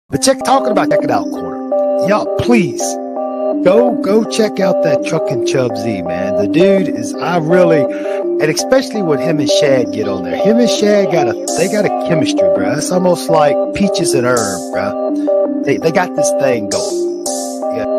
But talking about checking out Corner, y'all, please go check out that Truck and Chub Z, man. The dude is and especially when him and Shad get on there. Him and Shad got a chemistry, bro. It's almost like peaches and herb, bro. They got this thing going. Yeah.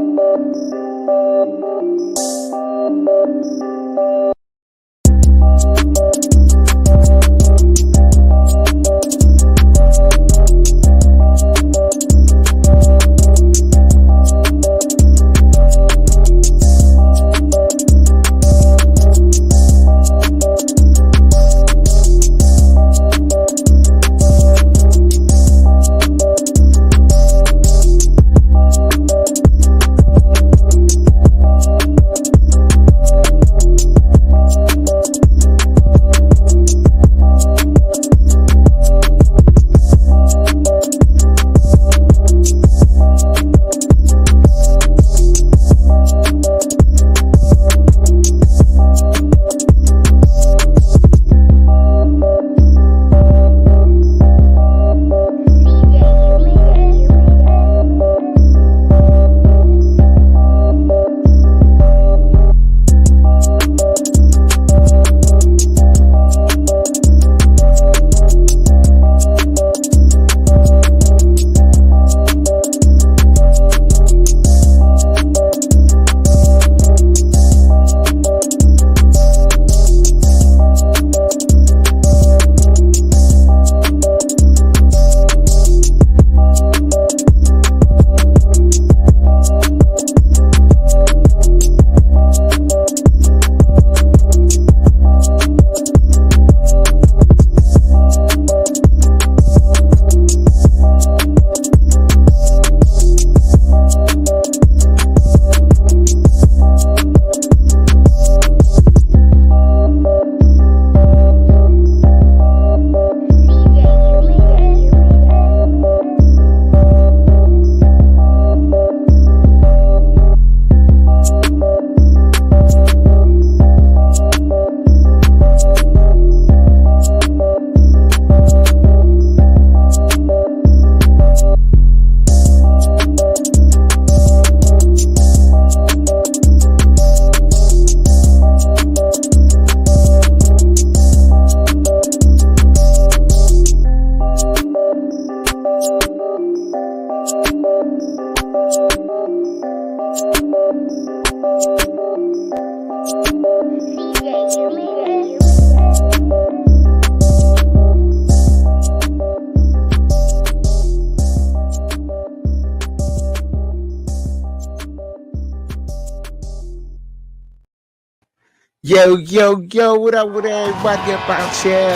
Yo, what up with everybody about here?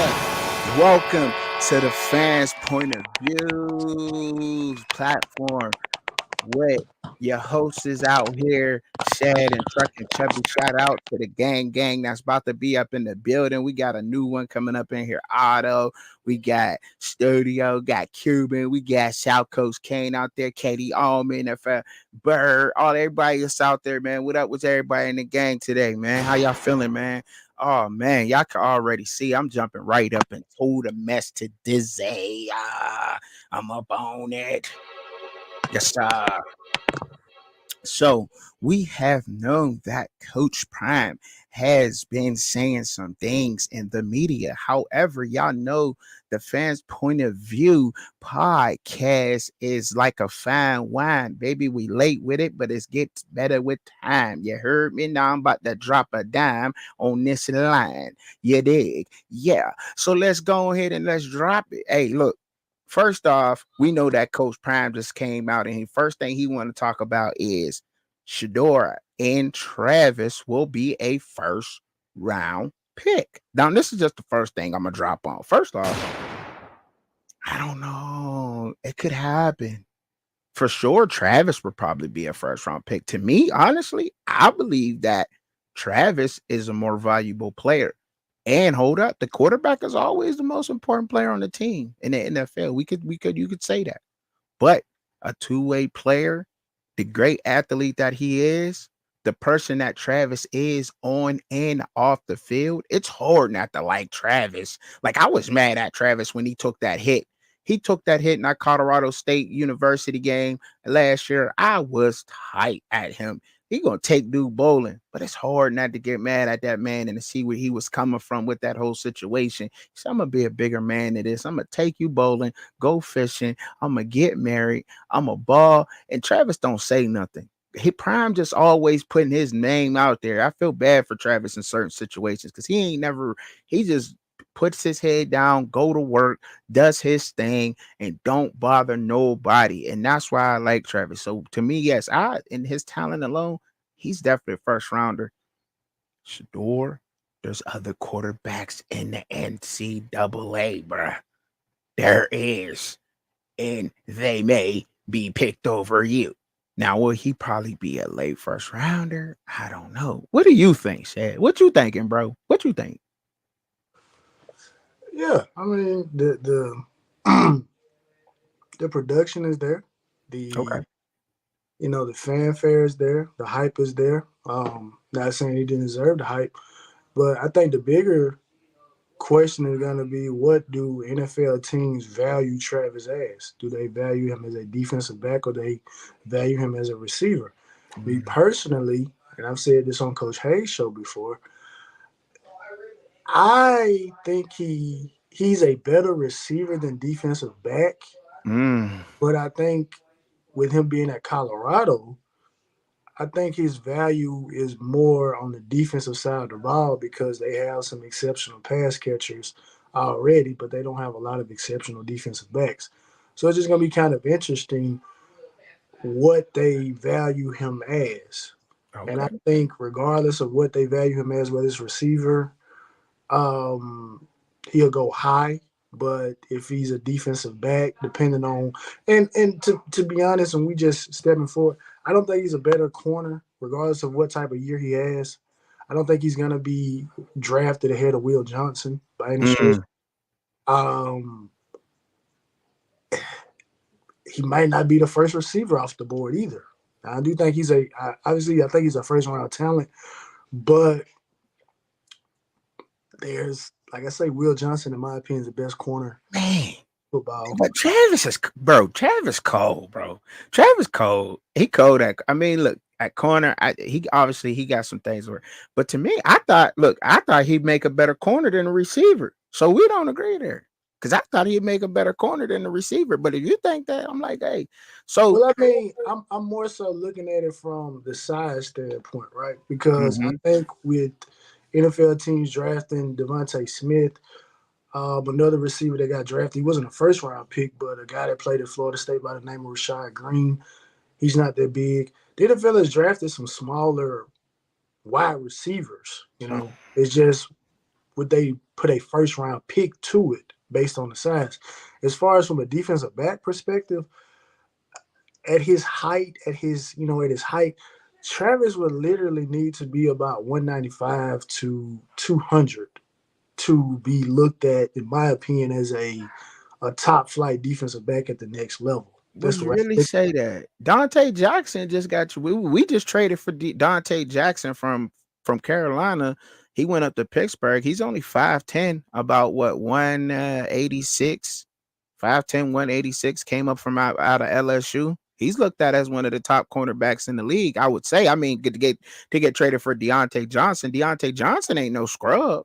Welcome to the Fans Point of View platform with your hosts is out here, Shad and Truck and Chubby. Shout out to the gang that's about to be up in the building. We got a new one coming up in here, Otto. We got Studio, got Cuban, we got South Coast Kane out there, Katie Allman, Bird, all everybody that's out there, man. What up with everybody in the gang today, man? How y'all feeling, man? Oh man, y'all can already see I'm jumping right up into the mess to Dizzy. I'm up on it. Yes, sir. So we have known that Coach Prime has been saying some things in the media. However, y'all know the Fans Point of View podcast is like a fine wine, baby. We late with it, but it gets better with time. You heard me? Now I'm about to drop a dime on this line. You dig? Yeah. So let's go ahead and let's drop it. Hey, look. First off, we know that Coach Prime just came out, and the first thing he want to talk about is Shedeur and Travis will be a first round pick. Now, this is just the first thing I'm gonna drop on. First off, I don't know. It could happen. For sure, Travis would probably be a first round pick. To me, honestly, I believe that Travis is a more valuable player. And hold up, the quarterback is always the most important player on the team in the NFL. You could say that. But a two-way player, the great athlete that he is, the person that Travis is on and off the field, it's hard not to like Travis. Like I was mad at Travis when he took that hit he took that hit in that Colorado State University game last year. I was tight at him. He gonna take dude bowling, but it's hard not to get mad at that man and to see where he was coming from with that whole situation. So I'm gonna be a bigger man than this. I'm gonna take you bowling, go fishing. I'm gonna get married. I'm a ball. And Travis don't say nothing. He Prime just always putting his name out there. I feel bad for Travis in certain situations because he ain't never. He just puts his head down, go to work, does his thing, and don't bother nobody. And that's why I like Travis. So to me, yes, in his talent alone, he's definitely a first rounder. Shador, there's other quarterbacks in the NCAA, bruh. There is. And they may be picked over you. Now, will he probably be a late first rounder? I don't know. What do you think, Shad? What you thinking, bro? What you think? Yeah, I mean the the production is there. Okay. The the fanfare is there. The hype is there. Not saying he didn't deserve the hype, but I think the bigger question is going to be what do NFL teams value Travis as? Do they value him as a defensive back or they value him as a receiver? Me Mm. personally, and I've said this on Coach Hayes' show before, I think he's a better receiver than defensive back, Mm. but I think with him being at Colorado, I think his value is more on the defensive side of the ball because they have some exceptional pass catchers already, but they don't have a lot of exceptional defensive backs. So it's just going to be kind of interesting what they value him as. And I Okay. think regardless of what they value him as, whether it's receiver, um, he'll go high. But if he's a defensive back, depending on and to be honest, and we just stepping forward, I don't think he's a better corner, regardless of what type of year he has. I don't think he's gonna be drafted ahead of Will Johnson by any stretch. Mm. Um, he might not be the first receiver off the board either. I do think obviously I think he's a first round talent, but there's like I say, Will Johnson in my opinion is the best corner Man. football. But Travis is bro. Travis cold, bro. Travis cold. He cold at. I mean, look at corner. He obviously he got some things where. But to me, I thought he'd make a better corner than a receiver. So we don't agree there. Because I thought he'd make a better corner than the receiver. But if you think that, I'm like, hey. So Well, I mean, I'm more so looking at it from the size standpoint, right? Because I mhm. think with NFL teams drafting Devontae Smith, another receiver that got drafted, he wasn't a first round pick, but a guy that played at Florida State by the name of Rashad Green. He's not that big. The NFL has drafted some smaller wide receivers. It's just would they put a first round pick to it based on the size. As far as from a defensive back perspective, at his height, at his height, Travis would literally need to be about 195 to 200 to be looked at, in my opinion, as a top flight defensive back at the next level. Will That's the you way really I look at say it. that? Dante Jackson just got you. We just traded for Dante Jackson from Carolina. He went up to Pittsburgh. He's only 5'10", about what 186, 5'10", 186. Came up from out of LSU. He's looked at as one of the top cornerbacks in the league. I would say. I mean, to get traded for Deontay Johnson. Deontay Johnson ain't no scrub.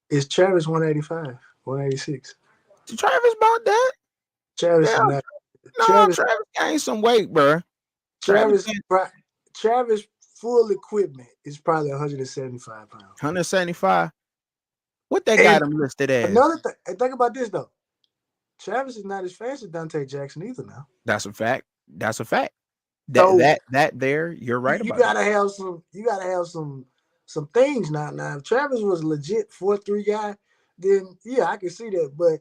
Is Travis 185, 186? Travis about that. Travis Yeah, is not. no, Travis, Travis gained some weight, bro. Travis Travis, gained Travis, full equipment is probably 175 pounds. 175. What they got And him listed as? another thing, and think about this though. Travis is not as fast as Dante Jackson either now. That's a fact. That's a fact. That So that that there, you're right you about that. gotta have some things now. Now, if Travis was a legit 4-3 guy, then yeah, I can see that. But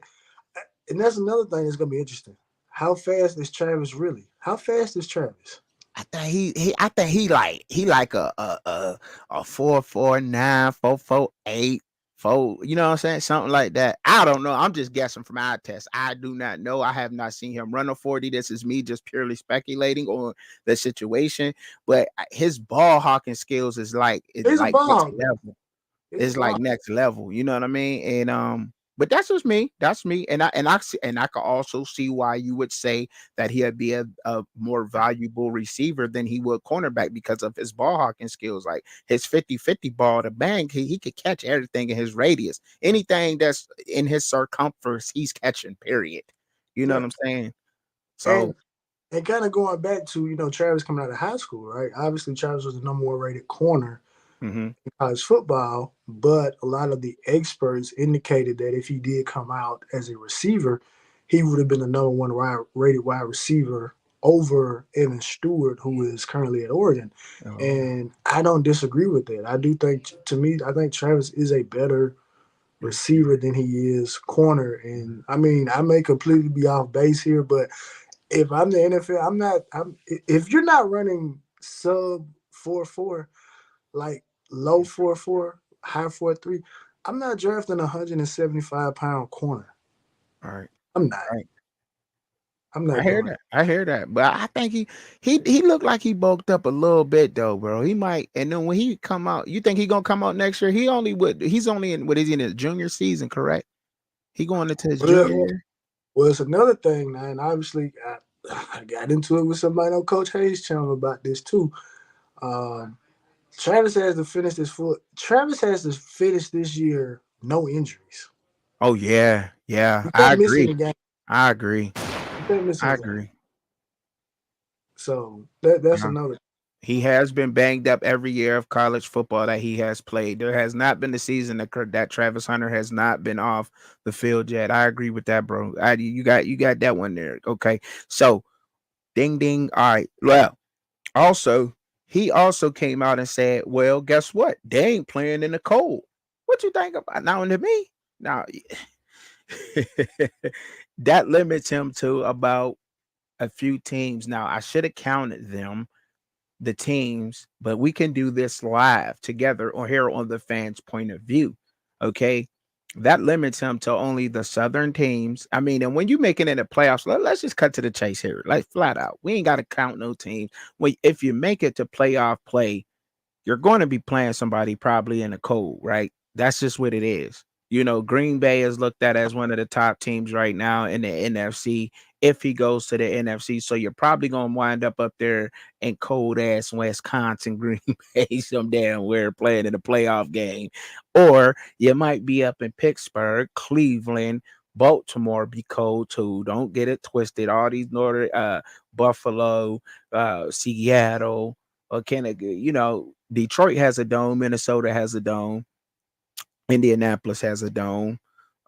and that's another thing that's gonna be interesting. How fast is Travis really? How fast is Travis? I think he like a 449, 448, 4. You know what I'm saying? Something like that. I don't know. I'm just guessing from our test. I do not know. I have not seen him run a 40. This is me just purely speculating on the situation. But his ball hawking skills is like He's a next ball. level. He's a It's like ball. next level. You know what I mean? And But that's just me. That's me. And I could also see why you would say that he'd be a more valuable receiver than he would cornerback because of his ball hawking skills. Like his 50-50 ball to bang, he could catch everything in his radius. Anything that's in his circumference, he's catching, period. You know Yeah. what I'm saying? So And kind of going back to, Travis coming out of high school, right? Obviously, Travis was the number one rated corner mhm. in college football, but a lot of the experts indicated that if he did come out as a receiver, he would have been the number one rated wide receiver over Evan Stewart, who is currently at Oregon. Oh, And I don't disagree with that. I do think, to me, I think Travis is a better receiver than he is corner. And I mean, I may completely be off base here, but if I'm the NFL, I'm not. If you're not running sub 4.4, like low 4.4, high 4.3, I'm not drafting a 175-pound corner. all right. I'm not. Right. I'm I not hear doing that. I hear that. But I think he looked like he bulked up a little bit though, bro. He might. And then when he come out, you think he gonna come out next year? He's only in what is he in his junior season, correct? He going into his it. junior year. Well, it's another thing now, and obviously I got into it with somebody on Coach Hayes' channel about this too. Um, Travis has to finish this full. Travis has to finish this year no injuries. Oh yeah, yeah. You I can't miss agree. any game. I agree. You can't miss I any game. agree. So that's Uh, another. he has been banged up every year of college football that he has played. There has not been a season that Travis Hunter has not been off the field yet. I agree with that, bro. You got that one there. Okay. So ding ding. All right. Well, also, he also came out and said, well, guess what? They ain't playing in the cold. What you think about now to me? Now that limits him to about a few teams. Now I should have counted them, the teams, but we can do this live together or here on the fans' point of view. Okay. That limits him to only the southern teams. I mean, and when you make it in the playoffs, let's just cut to the chase here, like flat out. We ain't got to count no teams. Well, if you make it to playoff play, you're going to be playing somebody probably in the cold, right? That's just what it is. You know, Green Bay is looked at as one of the top teams right now in the NFC if he goes to the NFC. So you're probably going to wind up there in cold ass Wisconsin, Green Bay, some damn where playing in a playoff game. Or you might be up in Pittsburgh, Cleveland, Baltimore be cold too. Don't get it twisted. All these northern Buffalo, Seattle, or Detroit has a dome, Minnesota has a dome, Indianapolis has a dome.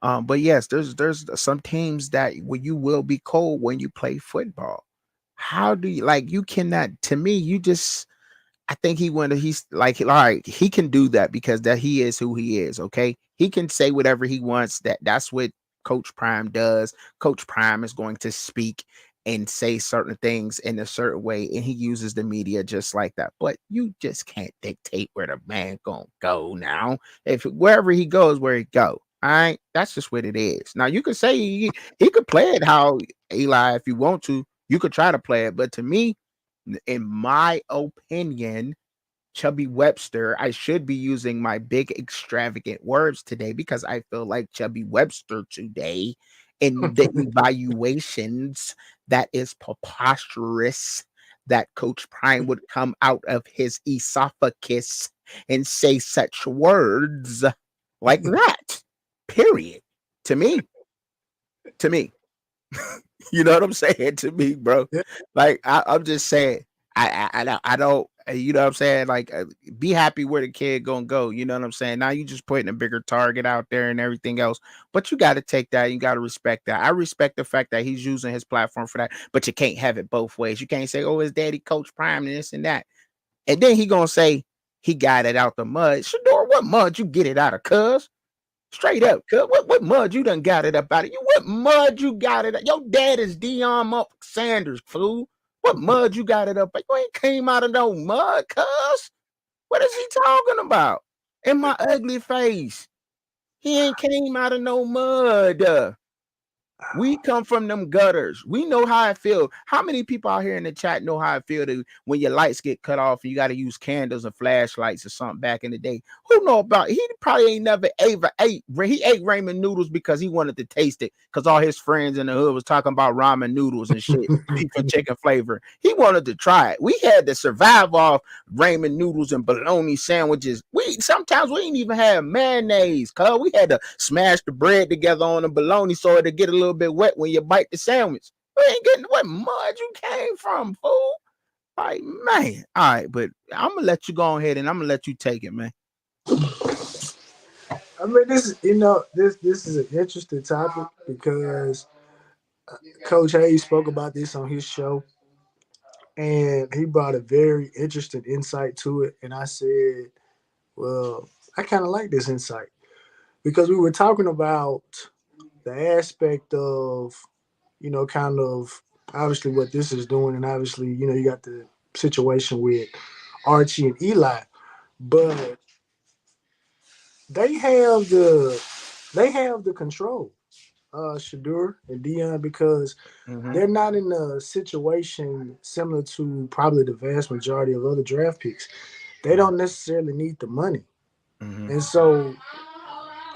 But yes, there's some teams that where you will be cold when you play football. How do you like you cannot to me, you just I think he's like all right, he can do that because that he is who he is. Okay. He can say whatever he wants. That's what Coach Prime does. Coach Prime is going to speak and say certain things in a certain way, and he uses the media just like that. But you just can't dictate where the man gonna go now. If wherever he goes, where he go. All right, that's just what it is. Now you could say he could play it how Eli, if you want to, you could try to play it. But to me, in my opinion, Chubby Webster, I should be using my big extravagant words today because I feel like Chubby Webster today in the it. evaluations that is preposterous that Coach Prime would come out of his esophagus and say such words like that. Period. To me, to me. You know what I'm saying to me, bro? Yeah. Like I'm just saying, I don't, you know what I'm saying? Like, be happy where the kid gonna go. You know what I'm saying? Now you just putting a bigger target out there and everything else, but you got to take that. You got to respect that. I respect the fact that he's using his platform for that, but you can't have it both ways. You can't say, "Oh, his daddy Coach Prime and this and that," and then he gonna say he got it out the mud. Shador, what mud you get it out of, cuz? Straight up, cuz what mud you done got it up out of you? What mud you got it? Your dad is Deion Sanders, fool. What mud you got it up? You ain't came out of no mud, cuz. What is he talking about? In my ugly face. He ain't came out of no mud. We come from them gutters. We know how it feel. How many people out here in the chat know how it feel to when your lights get cut off and you got to use candles and flashlights or something back in the day? Who know about? He probably ain't never ate. He ate ramen noodles because he wanted to taste it because all his friends in the hood was talking about ramen noodles and shit, beef and chicken flavor. He wanted to try it. We had to survive off ramen noodles and bologna sandwiches. We sometimes we ain't even have mayonnaise, cause we had to smash the bread together on the bologna so it'd get a little bit wet when you bite the sandwich. We ain't getting what mud you came from, fool. Like, man. All right, but I'm gonna let you go ahead and I'm gonna let you take it, man. I mean, this this is an interesting topic because Coach Hayes spoke about this on his show, and he brought a very interesting insight to it. And I said, well, I kind of like this insight because we were talking about the aspect of, kind of obviously what this is doing, and obviously, you got the situation with Archie and Eli, but they have the control, Shadur and Dion, because they're not in a situation similar to probably the vast majority of other draft picks. They don't necessarily need the money. And so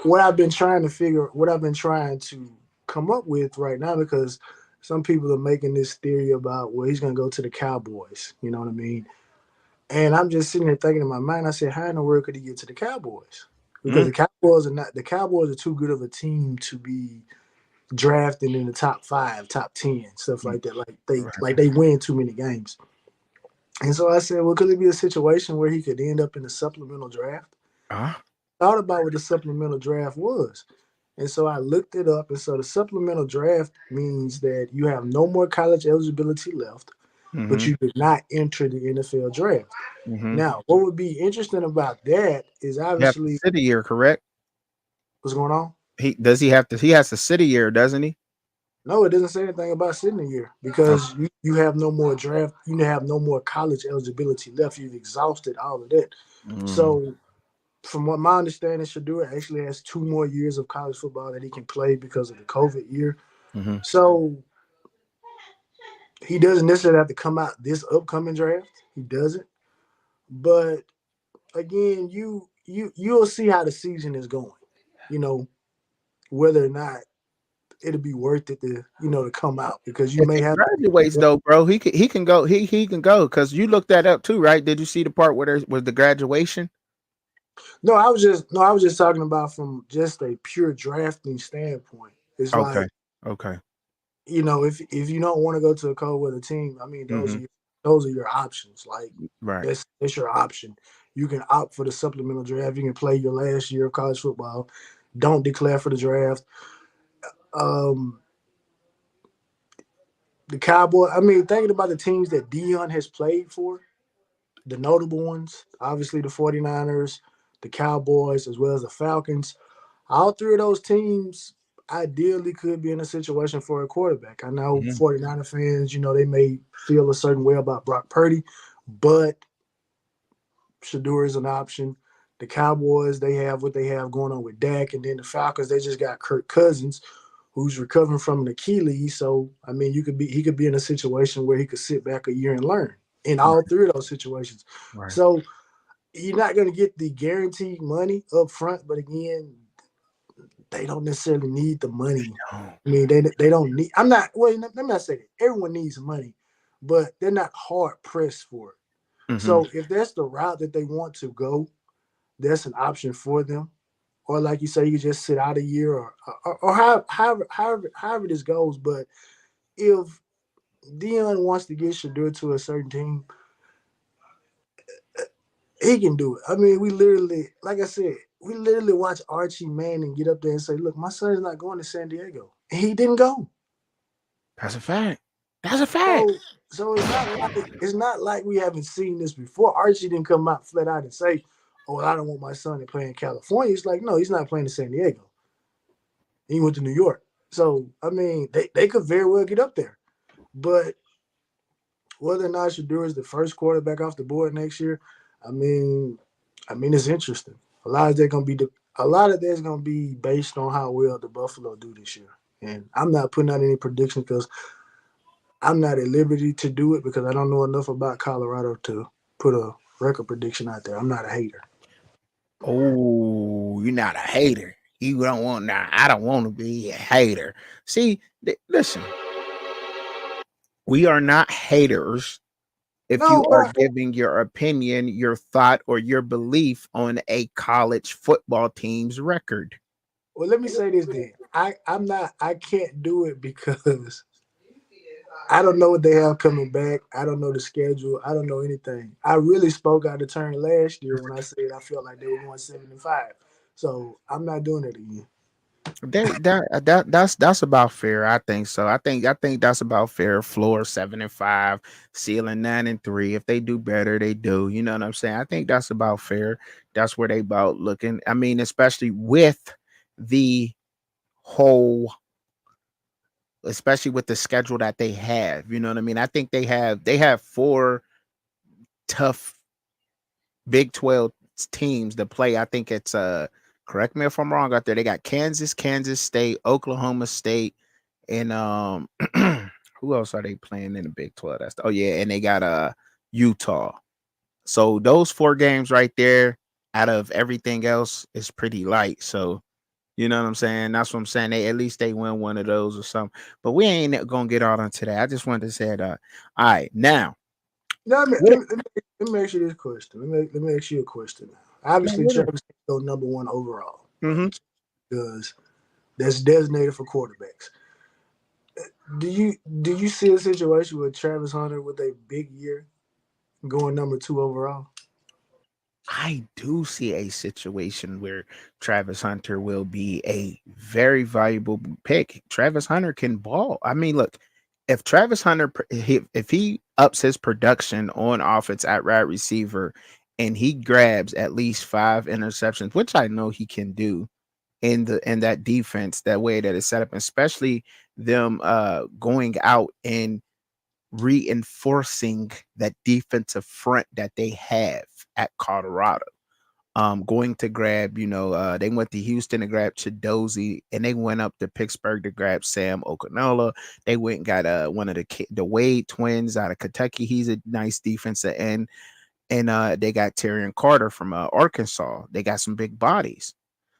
what I've been trying to come up with right now, because some people are making this theory about, well, he's going to go to the Cowboys. You know what I mean? And I'm just sitting here thinking in my mind, I said, how in the world could he get to the Cowboys? Because the Cowboys are too good of a team to be drafting in the top 5, top 10, stuff like that. Like they win too many games. And so I said, well, could it be a situation where he could end up in a supplemental draft? Thought about what the supplemental draft was. And so I looked it up. And so the supplemental draft means that you have no more college eligibility left, but you did not enter the NFL draft. Now, what would be interesting about that is obviously sit a year, correct? What's going on? He has to sit a year, doesn't he? No, it doesn't say anything about sitting a year because you have no more draft, you have no more college eligibility left. You've exhausted all of that. So from what my understanding, Shadur actually has 2 more years of college football that he can play because of the COVID year. So he doesn't necessarily have to come out this upcoming draft. He doesn't. But again, you'll see how the season is going. Whether or not it'll be worth it to come out, because you may have graduates though, bro. He can go. He can go because you looked that up too, right? Did you see the part where there was the graduation? No, I was just talking about from just a pure drafting standpoint. It's like, okay. If you don't want to go to a cold weather team, I mean, those are your options. Like, that's your option. You can opt for the supplemental draft. You can play your last year of college football. Don't declare for the draft. The Cowboys, I mean, thinking about the teams that Dion has played for, the notable ones, obviously the 49ers, the Cowboys, as well as the Falcons, all 3 of those teams ideally could be in a situation for a quarterback. I know 49er fans, they may feel a certain way about Brock Purdy, but Shadur is an option. The Cowboys, they have what they have going on with Dak, and then the Falcons, they just got Kirk Cousins, who's recovering from an Achilles. So, I mean, he could be in a situation where he could sit back a year and learn in all 3 of those situations. So you're not going to get the guaranteed money up front, but again, they don't necessarily need the money. I mean, they don't need. Let me not say that. Everyone needs money, but they're not hard pressed for it. So if that's the route that they want to go, that's an option for them. Or like you say, you just sit out a year, or however this goes. But if Dion wants to get Shadur to a certain team, he can do it. I mean, like I said, we literally watch Archie Manning get up there and say, look, my son's not going to San Diego. And he didn't go. That's a fact. So it's not like we haven't seen this before. Archie didn't come out flat out and say, oh, I don't want my son to play in California. It's like, no, he's not playing in San Diego. He went to New York. So, I mean, they could very well get up there. But whether or not Shadur is the first quarterback off the board next year, I mean, it's interesting. A lot of that's going to be based on how well the Buffalo do this year. And I'm not putting out any predictions because I'm not at liberty to do it because I don't know enough about Colorado to put a record prediction out there. I'm not a hater. Oh, you're not a hater. You don't want now. I don't want to be a hater. See, listen, we are not haters if No, you are giving your opinion, your thought, or your belief on a college football team's record. well, let me say this then. I'm not. I can't do it because I don't know what they have coming back. I don't know the schedule. I don't know anything. I really spoke out of turn last year when I said I felt like they were going 7-5. So I'm not doing it again. That's about fair. I think so. I think that's about fair. Floor 7-5, ceiling 9-3. If they do better, they do. You know what I'm saying? I think that's about fair. That's where they about looking. I mean, especially with the whole, especially with the schedule that they have. You know what I mean? I think they have four tough Big 12 teams to play. I think it's correct me if I'm wrong out there. They got Kansas, Kansas State, Oklahoma State, and who else are they playing in the Big 12? That's oh yeah, and they got Utah. So those four games right there, out of everything else, is pretty light. So you know what I'm saying? That's what I'm saying. They at least they win one of those or something. But we ain't gonna get out on today. I just wanted to say that. All right, now. Now, What, let me ask you this question. Let me ask you a question now. no, Obviously, what Travis go number one overall, mm-hmm. right? Because that's designated for quarterbacks. Do you see a situation with Travis Hunter with a big year going number two overall? I do see a situation where Travis Hunter will be a very valuable pick. Travis Hunter can ball. I mean, look, if Travis Hunter, if he ups his production on offense at wide receiver and he grabs at least 5 interceptions, which I know he can do in that defense, that way that is set up, especially them going out and reinforcing that defensive front that they have at Colorado. Going to grab, they went to Houston to grab Chidozie, and they went up to Pittsburgh to grab Sam Okunlola. They went and got one of the Wade twins out of Kentucky. He's a nice defensive end, and they got Terrion Carter from Arkansas. They got some big bodies.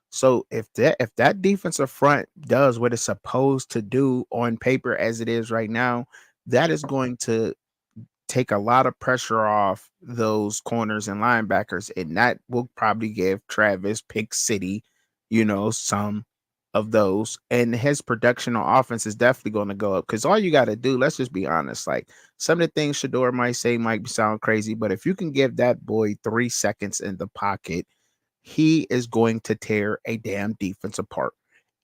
So if that defensive front does what it's supposed to do on paper as it is right now, that is going to take a lot of pressure off those corners and linebackers, and that will probably give Travis Pick City, some of those, and his production on offense is definitely going to go up because all you got to do, let's just be honest, like some of the things Shador might say might sound crazy, but if you can give that boy 3 seconds in the pocket, he is going to tear a damn defense apart.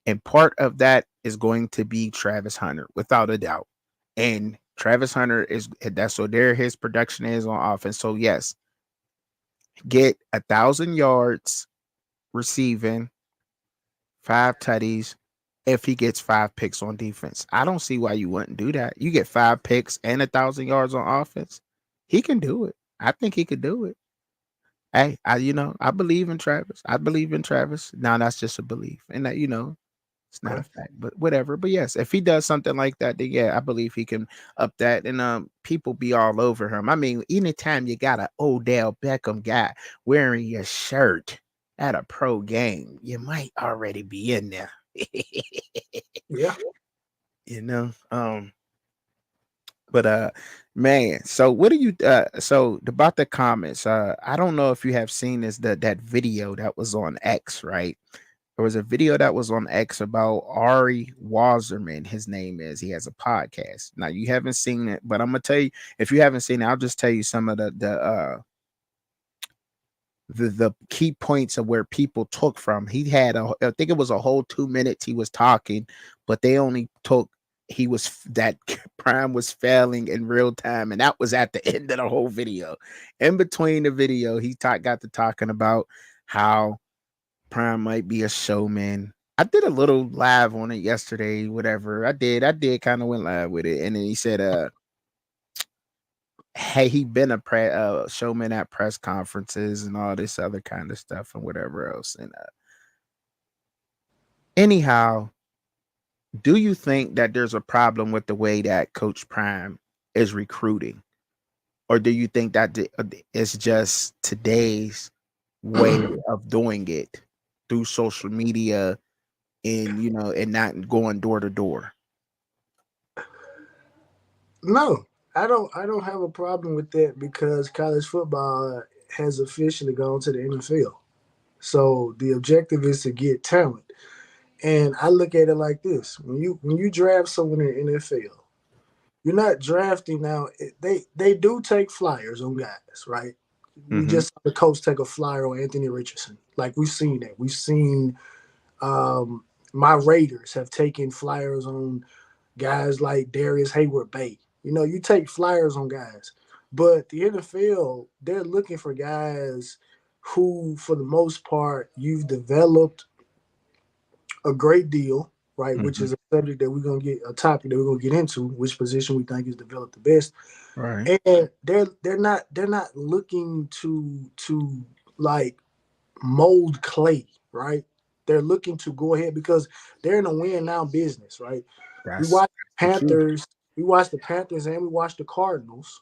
And part of that is going to be Travis Hunter, without a doubt. And Travis Hunter that's so there his production is on offense. So yes, get 1,000 yards receiving, 5 tutties if he gets 5 picks on defense. I don't see why you wouldn't do that. You get 5 picks and 1,000 yards on offense. He can do it. I think he could do it. Hey, I believe in Travis. I believe in Travis. Now that's just a belief. And that, it's not a Okay. fact, but whatever. But yes, if he does something like that, then yeah, I believe he can up that. And people be all over him. I mean, anytime you got a Odell Beckham guy wearing your shirt at a pro game, you might already be in there. Yeah. you know. But man, so what do you so about the comments? I don't know if you have seen that video that was on X, right? There was a video that was on X about Ari Wasserman. His name is. He has a podcast. Now you haven't seen it, but I'm gonna tell you, if you haven't seen it, I'll just tell you some of the key points of where people took from. He had I think it was a whole 2 minutes he was talking, but they only took that Prime was failing in real time, and that was at the end of the whole video. In between the video, got to talking about how Prime might be a showman. I did a little live on it yesterday, whatever. I did kind of went live with it. And then he said, hey, he been a showman at press conferences and all this other kind of stuff and whatever else. And anyhow, Do you think that there's a problem with the way that Coach Prime is recruiting, or do you think that it's just today's way of doing it through social media and and not going door to door? No, I don't have a problem with that because college football has officially gone to the NFL. So the objective is to get talent. And I look at it like this: when you draft someone in the NFL, you're not drafting now. They do take flyers on guys, right? We Mm-hmm. just saw the coach take a flyer on Anthony Richardson. Like we've seen that. We've seen um, my Raiders have taken flyers on guys like Darius Hayward Bay. You take flyers on guys, but the NFL, they're looking for guys who, for the most part, you've developed a great deal, right? Which Mm-hmm. is a subject that we're gonna get a topic that we're gonna get into, which position we think is developed the best. Right. And they're not looking to like mold clay, right? They're looking to go ahead because they're in a win now business, right? We That's watch the truth. Panthers, we watch the Panthers and we watch the Cardinals,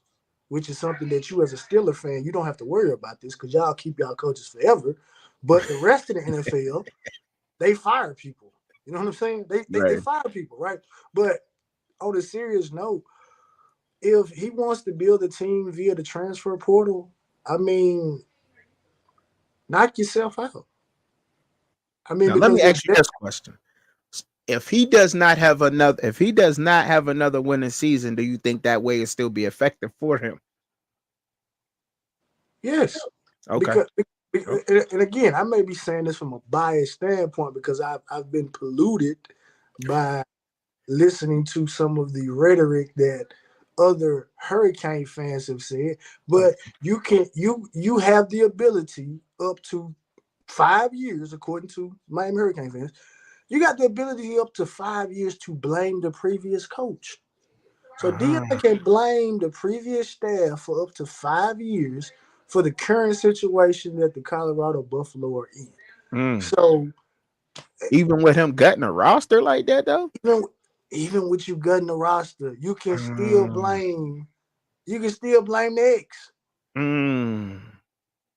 which is something that you as a Steeler fan, you don't have to worry about this because y'all keep y'all coaches forever. But the rest of the NFL, they fire people. You know what I'm saying? They Right. fire people, right? But on a serious note, if he wants to build a team via the transfer portal, I mean, knock yourself out. I mean, Now let because me ask you this question. If he does not have another winning season, do you think that way will still be effective for him? yes, Okay. because Oh, and again, I may be saying this from a biased standpoint because I've been polluted by listening to some of the rhetoric that other Hurricane fans have said. oh, But you have the ability up to 5 years, according to Miami Hurricane fans. You got the ability up to 5 years to blame the previous coach. So Dion uh-huh. can blame the previous staff for up to 5 years for the current situation that the Colorado Buffalo are in. Mm. So Even with him gutting a roster like that, though. even even with you gutting the roster, Mm. you can still blame the ex. Mm.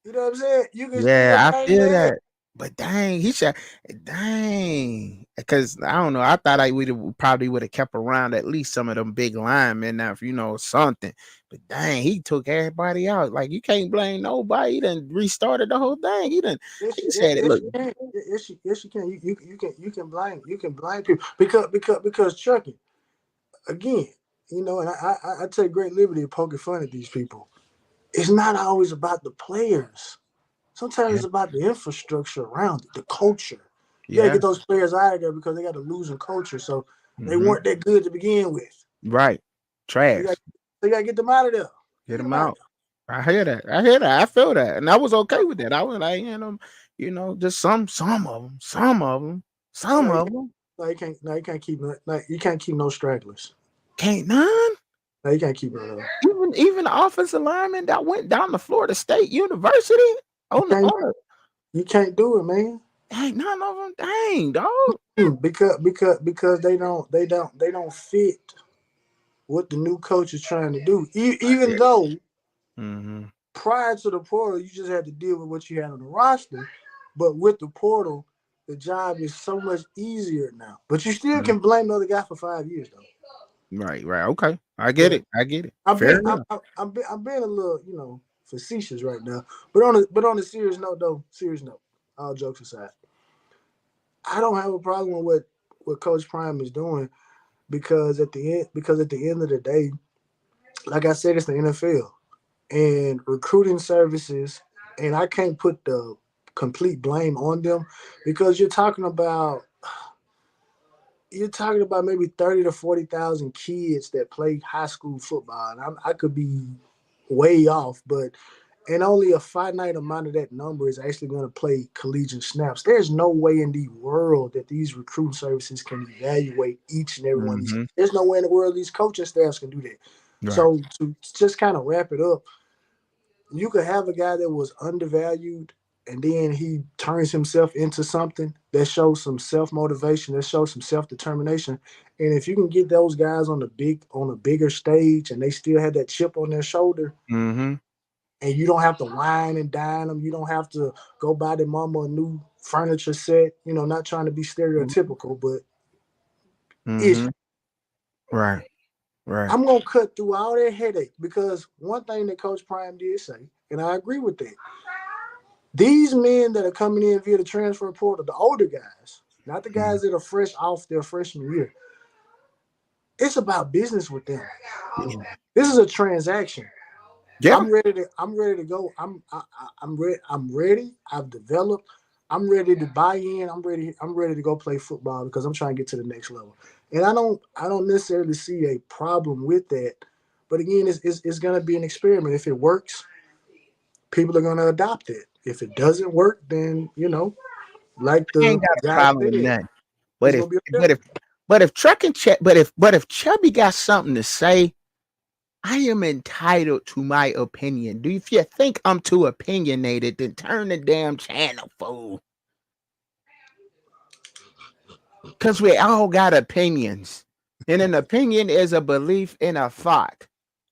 You know what I'm saying? You can still Yeah, I blame feel the ex. that. But dang, he should. Dang, because I don't know. I thought I would probably would have kept around at least some of them big linemen now, if something. But dang, he took everybody out. Like you can't blame nobody. He done restarted the whole thing. Yes, He said it. yes, Look, you can. Yes, you can. You can blame people because Chucky, again, and I take great liberty of poking fun at these people. It's not always about the players. Sometimes yeah, it's about the infrastructure around it, the culture. You got to yeah, get those players out of there because they got a losing culture. So they hmm, weren't that good to begin with. right, So you got trash. they got to get them out of there. Get Get him them out of out. I hear that. I hear that. I feel that, and I was okay with that. I was like, just some of them, there. some of them. You can't keep no stragglers. Can't none. No, you can't keep it. Even the offensive lineman that went down to Florida State University You on the can't on the you can't do it, man. ain't none of them. Dang, dog. Because they don't fit what the new coach is trying to do. I Even get it. though Mm-hmm. prior to the portal, you just had to deal with what you had on the roster. But with the portal, the job is so much easier now. But you still Hmm. can blame the other guy for 5 years, though. Right, right. Okay. I get Yeah, it. I get it. I'm being Fair enough. I'm being a little facetious right now. But on a serious note, all jokes aside, I don't have a problem with what Coach Prime is doing because at the end of the day, like I said, it's the NFL and recruiting services, and I can't put the complete blame on them because you're talking about maybe 30 to 40,000 kids that play high school football, and I could be way off, but and only a finite amount of that number is actually going to play collegiate snaps. There's no way in the world that these recruiting services can evaluate each and every one of these. Mm-hmm. There's no way in the world these coaching staffs can do that. Right. So to just kind of wrap it up, you could have a guy that was undervalued and then he turns himself into something that shows some self-motivation, that shows some self-determination. And if you can get those guys on a bigger stage and they still have that chip on their shoulder, Mm-hmm. and you don't have to wine and dine them, you don't have to go buy their mama a new furniture set, not trying to be stereotypical, but Mm-hmm. ish. Right. Right. I'm gonna cut through all that headache because one thing that Coach Prime did say, and I agree with that. These men that are coming in via the transfer portal, the older guys, not the guys that are fresh off their freshman year, it's about business with them. Yeah. This is a transaction. Yeah. I'm ready to go. I'm ready. I'm ready. I've developed. I'm ready to buy in. I'm ready to go play football because I'm trying to get to the next level. And I don't necessarily see a problem with that. But again, it's gonna be an experiment. If it works, people are gonna adopt it. If it doesn't work, then like I ain't the got a guy problem with said, nothing. But it's if gonna be a but if difference. but if Truck and Ch- but if Chubby got something to say, I am entitled to my opinion. Do if you think I'm too opinionated, then turn the damn channel, fool. Because we all got opinions. And an opinion is a belief in a thought.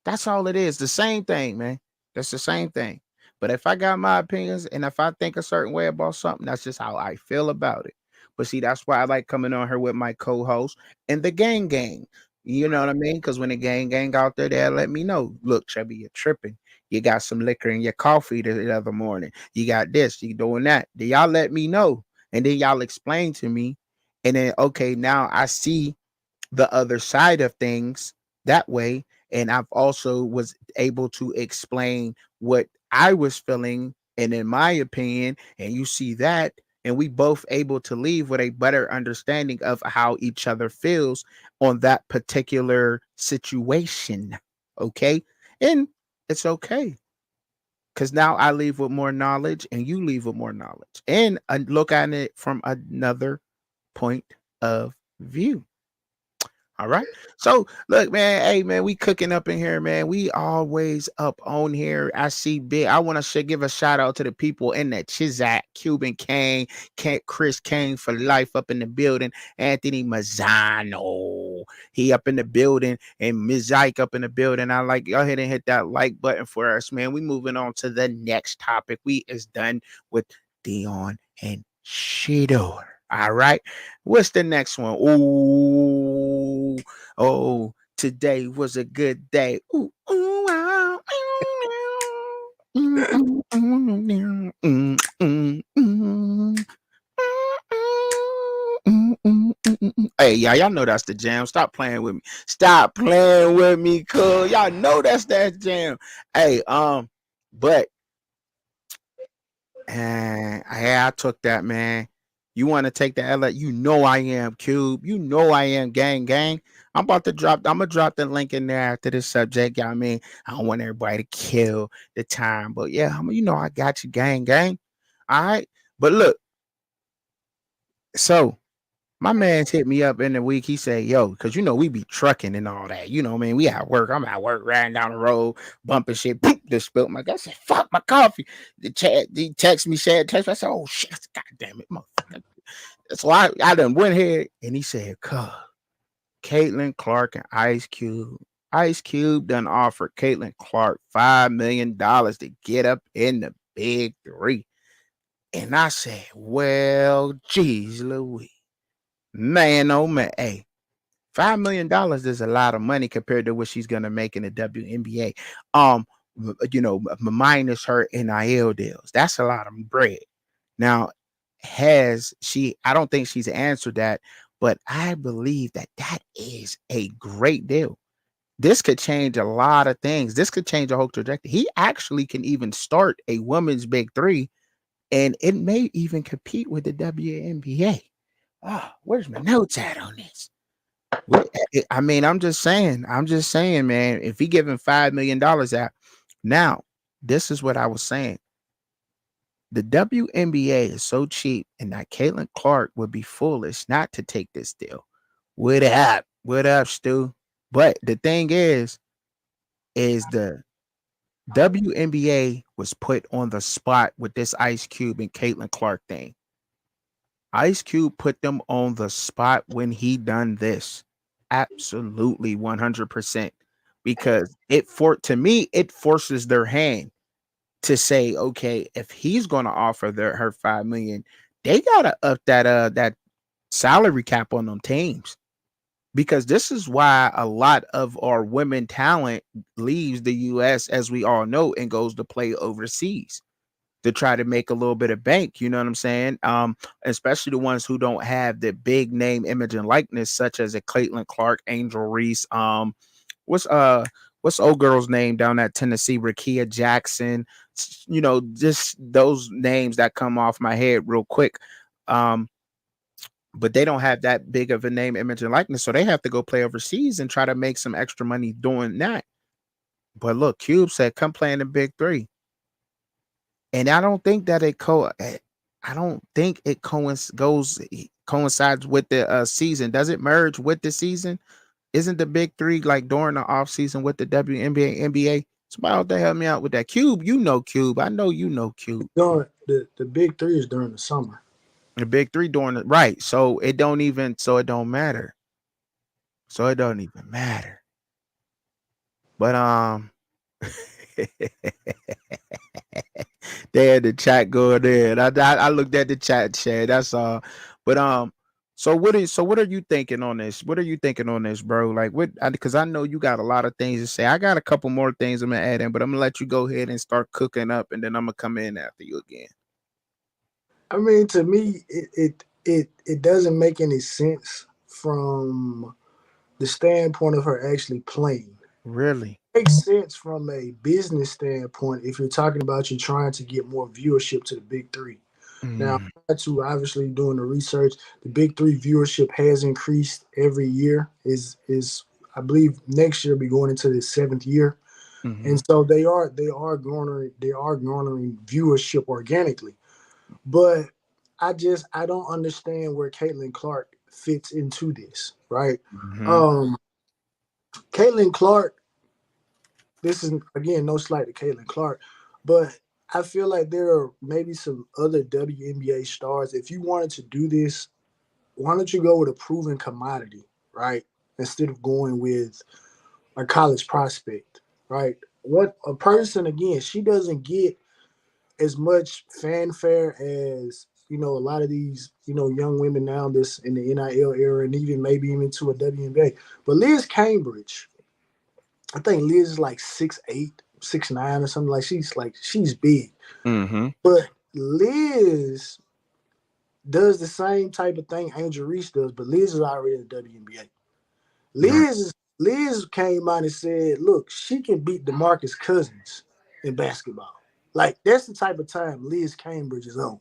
That's all it is. The same thing, man. That's the same thing. But if I got my opinions and if I think a certain way about something, that's just how I feel about it. But see, that's why I like coming on here with my co-host and the gang. You know what I mean? Because when the gang out there, they'll let me know. Look, Chubby, you're tripping. You got some liquor in your coffee the other morning. You got this, you doing that. Then y'all let me know. And then y'all explain to me. And then, okay, now I see the other side of things that way, and I've also was able to explain what I was feeling and in my opinion, and you see that, and we both able to leave with a better understanding of how each other feels on that particular situation. Okay, and it's okay because now I leave with more knowledge and you leave with more knowledge and look at it from another point of view. All right. So look, man. Hey, man, we cooking up in here, man. We always up on here. I see big. I want to give a shout out to the people in that Chizak, Cuban Kane, Chris Kane for life up in the building. Anthony Mazzano, he up in the building, and Ms. Ike up in the building. I like go ahead and hit that like button for us, man. We moving on to the next topic. We is done with Dion and Shador. All right. What's the next one? Ooh, oh, today was a good day. Ooh, ooh, ah, mm, mm, mm, mm, mm, mm, Hey, y'all know that's the jam. Stop playing with me. Stop playing with me, cuz y'all know that's that jam. Hey, but I took that, man. You want to take the L? You know I am Cube. You know I am gang. I'm gonna drop the link in there after this subject. Y'all, I mean, I don't want everybody to kill the time, but yeah, I got you, gang. All right, but look, so my man's hit me up in the week. He said, yo, because we be trucking and all that. You know what I mean? We at work. I'm at work, riding down the road, bumping shit. Boop, just spilled my. I said, fuck my coffee. He text me, said text me. I said, oh shit, god damn it, motherfucker. So I done went ahead and he said, cuz Caitlin Clark and Ice Cube. Ice Cube done offered Caitlin Clark $5 million to get up in the big three. And I said, well, geez, Louis. Man, oh man, hey, $5 million is a lot of money compared to what she's gonna make in the WNBA. Minus her NIL deals. That's a lot of bread. Now, I don't think she's answered that, but I believe that is a great deal. This could change a lot of things. This could change a whole trajectory. He actually can even start a women's big three, and it may even compete with the WNBA. Oh, where's my notes at on this? I mean, I'm just saying, man, if he giving $5 million out now, this is what I was saying. The WNBA is so cheap, and that Caitlin Clark would be foolish not to take this deal. What up? What up, Stu? But the thing is WNBA was put on the spot with this Ice Cube and Caitlin Clark thing. Ice Cube put them on the spot when he done this. Absolutely 100%. Because to me, it forces their hand to say, okay, if he's gonna offer her 5 million, they gotta up that salary cap on them teams. Because this is why a lot of our women talent leaves the US, as we all know, and goes to play overseas to try to make a little bit of bank. You know what I'm saying? Especially the ones who don't have the big name, image, and likeness, such as a Caitlin Clark, Angel Reese. What's old girl's name down at Tennessee? Rakia Jackson. You know, just those names that come off my head real quick. But they don't have that big of a name, image, and likeness, so they have to go play overseas and try to make some extra money doing that. But look, Cube said, "Come play in the Big Three." And I don't think that I don't think it coincides with the season. Does it merge with the season? Isn't the Big Three like during the off season with the WNBA, NBA? Somebody out there help me out with that. Cube, you know Cube. I know you know Cube. During the Big Three is during the summer. The Big Three during it, right? So it don't matter. So it don't even matter. But they had the chat going in. I looked at the chat, Chad. That's all. But so what are you thinking on this? What are you thinking on this, bro? Like what? Because I know you got a lot of things to say. I got a couple more things I'm gonna add in, but I'm gonna let you go ahead and start cooking up, and then I'm gonna come in after you again. I mean, to me, it doesn't make any sense from the standpoint of her actually playing. Really? It makes sense from a business standpoint if you're talking about you trying to get more viewership to the Big Three. Now, to obviously doing the research, the Big Three viewership has increased every year. Is I believe next year be going into the 7th year, and so they are garnering viewership organically. But I don't understand where Caitlin Clark fits into this, right? Caitlin Clark, this is again no slight to Caitlin Clark, but I feel like there are maybe some other WNBA stars. If you wanted to do this, why don't you go with a proven commodity, right? Instead of going with a college prospect, right? What a person, again, she doesn't get as much fanfare as a lot of these young women now this in the NIL era and even maybe even to a WNBA. But Liz Cambridge, I think Liz is like 6'8", 6'9" or something. She's big. But Liz does the same type of thing Angel Reese does, but Liz is already in the WNBA. Liz came out and said, look, she can beat DeMarcus Cousins in basketball. Like, that's the type of time Liz Cambridge is on.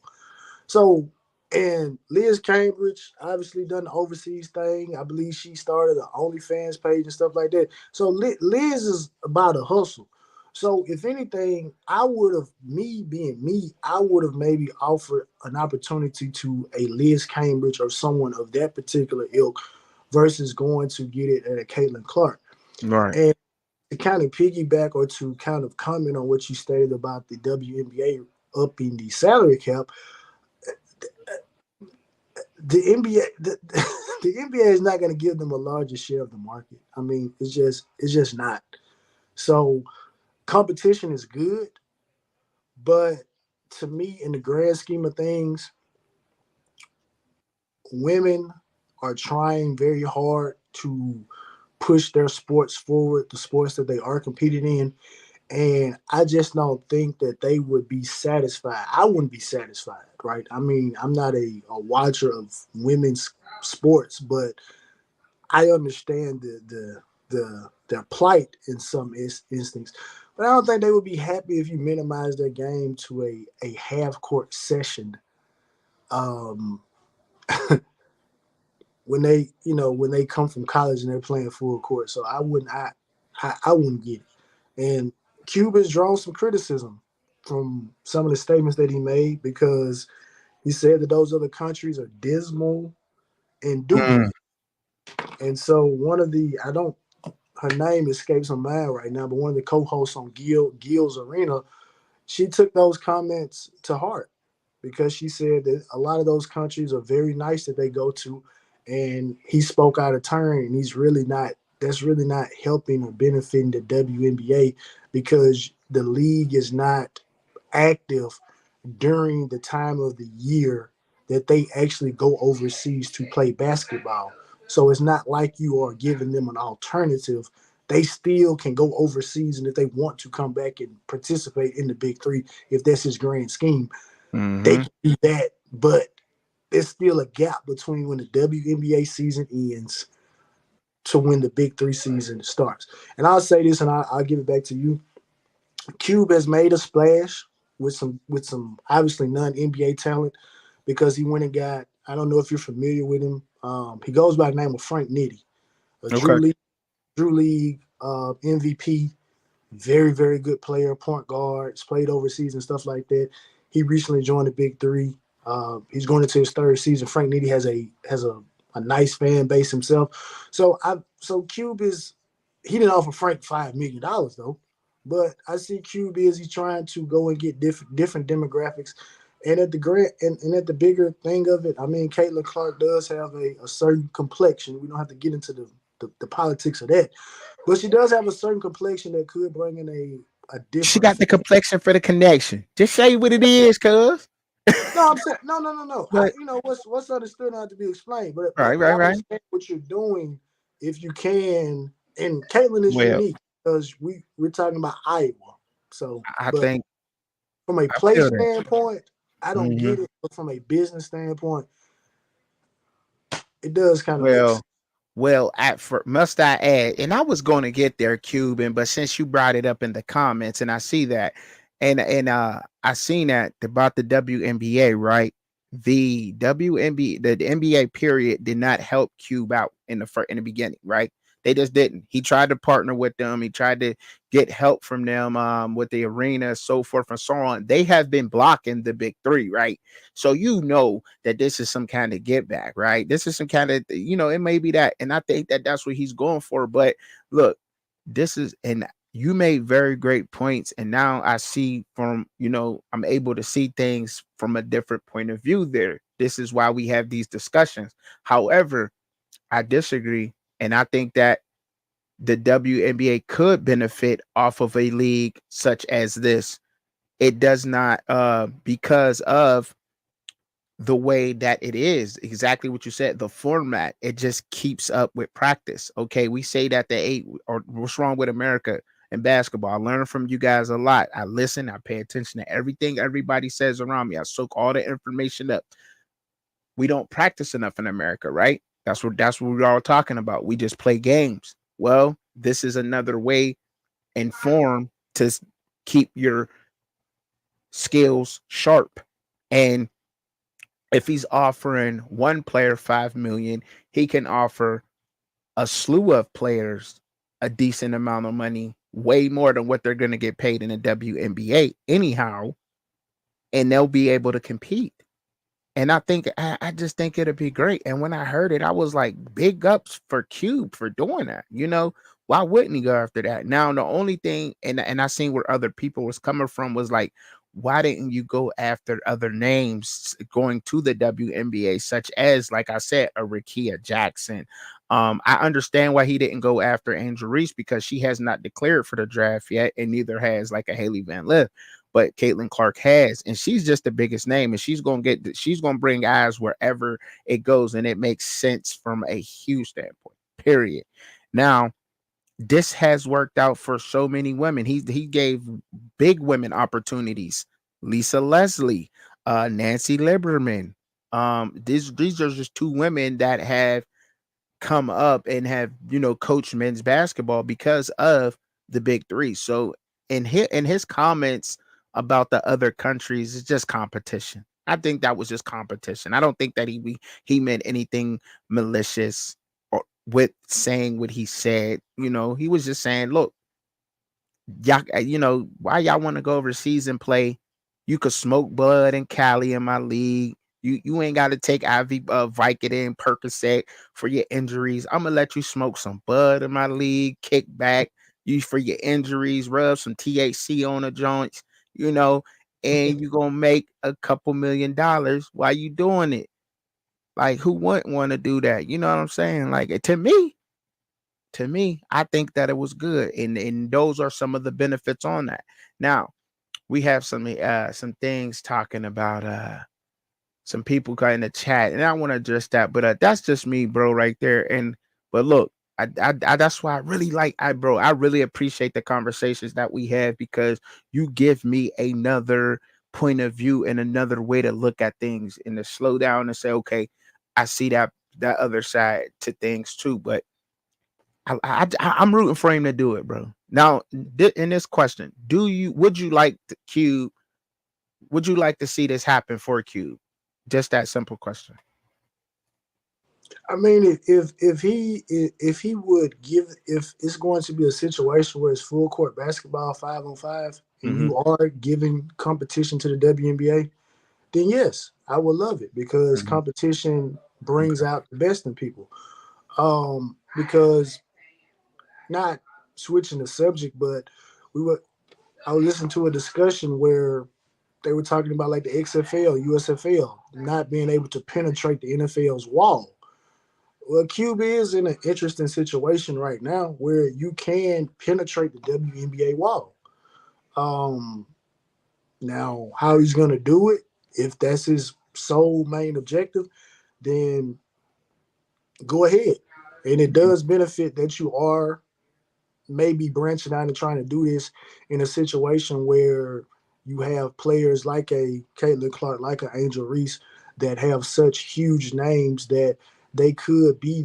So, and Liz Cambridge obviously done the overseas thing. I believe she started the OnlyFans page and stuff like that. So Liz is about a hustle. So if anything, I would have maybe offered an opportunity to a Liz Cambridge or someone of that particular ilk versus going to get it at a Caitlin Clark. Right. And to kind of piggyback or to kind of comment on what you stated about the WNBA upping the salary cap, the NBA is not going to give them a larger share of the market. I mean, it's just not. So competition is good, but to me, in the grand scheme of things, women are trying very hard to push their sports forward, the sports that they are competing in. And I just don't think that they would be satisfied. I wouldn't be satisfied, right? I mean, I'm not a watcher of women's sports, but I understand their plight in some instincts. But I don't think they would be happy if you minimize their game to a half court session. When they come from college and they're playing full court. So I wouldn't get it. And Cuba's drawn some criticism from some of the statements that he made because he said that those other countries are dismal and doomed. And so her name escapes my mind right now, but one of the co-hosts on Gil's Arena, she took those comments to heart because she said that a lot of those countries are very nice that they go to, and he spoke out of turn, and he's really not. That's really not helping or benefiting the WNBA because the league is not active during the time of the year that they actually go overseas to play basketball. So it's not like you are giving them an alternative. They still can go overseas, and if they want to come back and participate in the Big Three, if that's his grand scheme, they Mm-hmm. can do that. But there's still a gap between when the WNBA season ends to when the Big Three season starts. And I'll say this, and I'll give it back to you. Cube has made a splash with some obviously non NBA talent because he went and got. I don't know if you're familiar with him. He goes by the name of Frank Nitti, a Okay. Drew League MVP, very very good player, point guards, played overseas and stuff like that. He recently joined the Big Three. He's going into his third season. Frank Nitti has a nice fan base himself. So Cube is he didn't offer Frank $5 million though. But I see Q busy trying to go and get different demographics. And at the and at the bigger thing of it, I mean, Caitlin Clark does have a certain complexion. We don't have to get into the politics of that, but she does have a certain complexion that could bring in a She different got the fan. complexion for the connection. Just say what it is, cuz. No, I'm saying no. But What's understood not to be explained. But right, but right, I right. understand what you're doing if you can. And Caitlin is Well, unique because we're talking about Iowa. So, I but think from a I play feel that. standpoint, I don't Hmm. get it. But from a business standpoint, it does kind of make sense. Well, well, at for must I add, and I was going to get there, Cuban, but since you brought it up in the comments, and I see that, and I seen that about the WNBA, right? The WNBA, the NBA period did not help Cube out in in the beginning, right? They just didn't. He tried to partner with them. He tried to get help from them with the arena, so forth and so on. They have been blocking the big three, right? So you know that this is some kind of get back, right? This is some kind of, it may be that. And I think that that's what he's going for. But look, and you made very great points. And now I see I'm able to see things from a different point of view there. This is why we have these discussions. However, I disagree. And I think that the WNBA could benefit off of a league such as this. It does not, because of the way that it is, exactly what you said, the format, it just keeps up with practice. Okay, we say that the eight, or what's wrong with America and basketball. I learn from you guys a lot. I listen, I pay attention to everything everybody says around me. I soak all the information up. We don't practice enough in America, right? That's what we're all talking about. We just play games. Well, this is another way and form to keep your skills sharp. And if he's offering one player 5 million, he can offer a slew of players a decent amount of money, way more than what they're going to get paid in the WNBA anyhow, and they'll be able to compete. And I just think it'll be great. And when I heard it, I was like, big ups for Cube for doing that. Why wouldn't he go after that? Now the only thing, and I seen where other people was coming from, was like, why didn't you go after other names going to the WNBA, such as, like I said, a Rakia Jackson? I understand why he didn't go after Angel Reese because she has not declared for the draft yet, and neither has like a Haley Van Lith, but Caitlin Clark has, and she's just the biggest name, and she's gonna bring eyes wherever it goes, and it makes sense from a huge standpoint. Period. Now, this has worked out for so many women. He gave big women opportunities. Lisa Leslie, Nancy Lieberman. These are just two women that have come up and have coached men's basketball because of the big three. So in his comments about the other countries, it's just competition. I think that was just competition. I don't think that he meant anything malicious or with saying what he said. He was just saying, look, y'all, why y'all want to go overseas and play? You could smoke blood in Cali in my league. You ain't got to take IV, Vicodin, Percocet for your injuries. I'm gonna let you smoke some bud in my league, kick back, use for your injuries, rub some THC on the joints, you know, and you gonna make a couple $1,000,000 while you doing it. Like, who wouldn't want to do that? You know what I'm saying? Like, to me, I think that it was good, and those are some of the benefits on that. Now, we have some things talking about some people got in the chat, and I want to address that, but that's just me, bro, right there. And but look, that's why I really like I really appreciate the conversations that we have, because you give me another point of view and another way to look at things, and to slow down and say, okay, I see that other side to things too. But I'm rooting for him to do it, bro. Now, in this question, would you like to Cube? Would you like to see this happen for Cube? Just that simple question. I mean, if he would give, if it's going to be a situation where it's full court basketball 5-on-5, and Mm-hmm. you are giving competition to the WNBA, then yes, I would love it, because Mm-hmm. competition brings Okay. out the best in people. Because, not switching the subject, but we were I was listening to a discussion where they were talking about like the XFL, USFL not being able to penetrate the NFL's wall. Well, QB is in an interesting situation right now where you can penetrate the WNBA wall. Um, Now, how he's going to do it, if that's his sole main objective, then go ahead. And it Mhm. does benefit that you are maybe branching out and trying to do this in a situation where you have players like a Caitlin Clark, like an Angel Reese, that have such huge names that they could be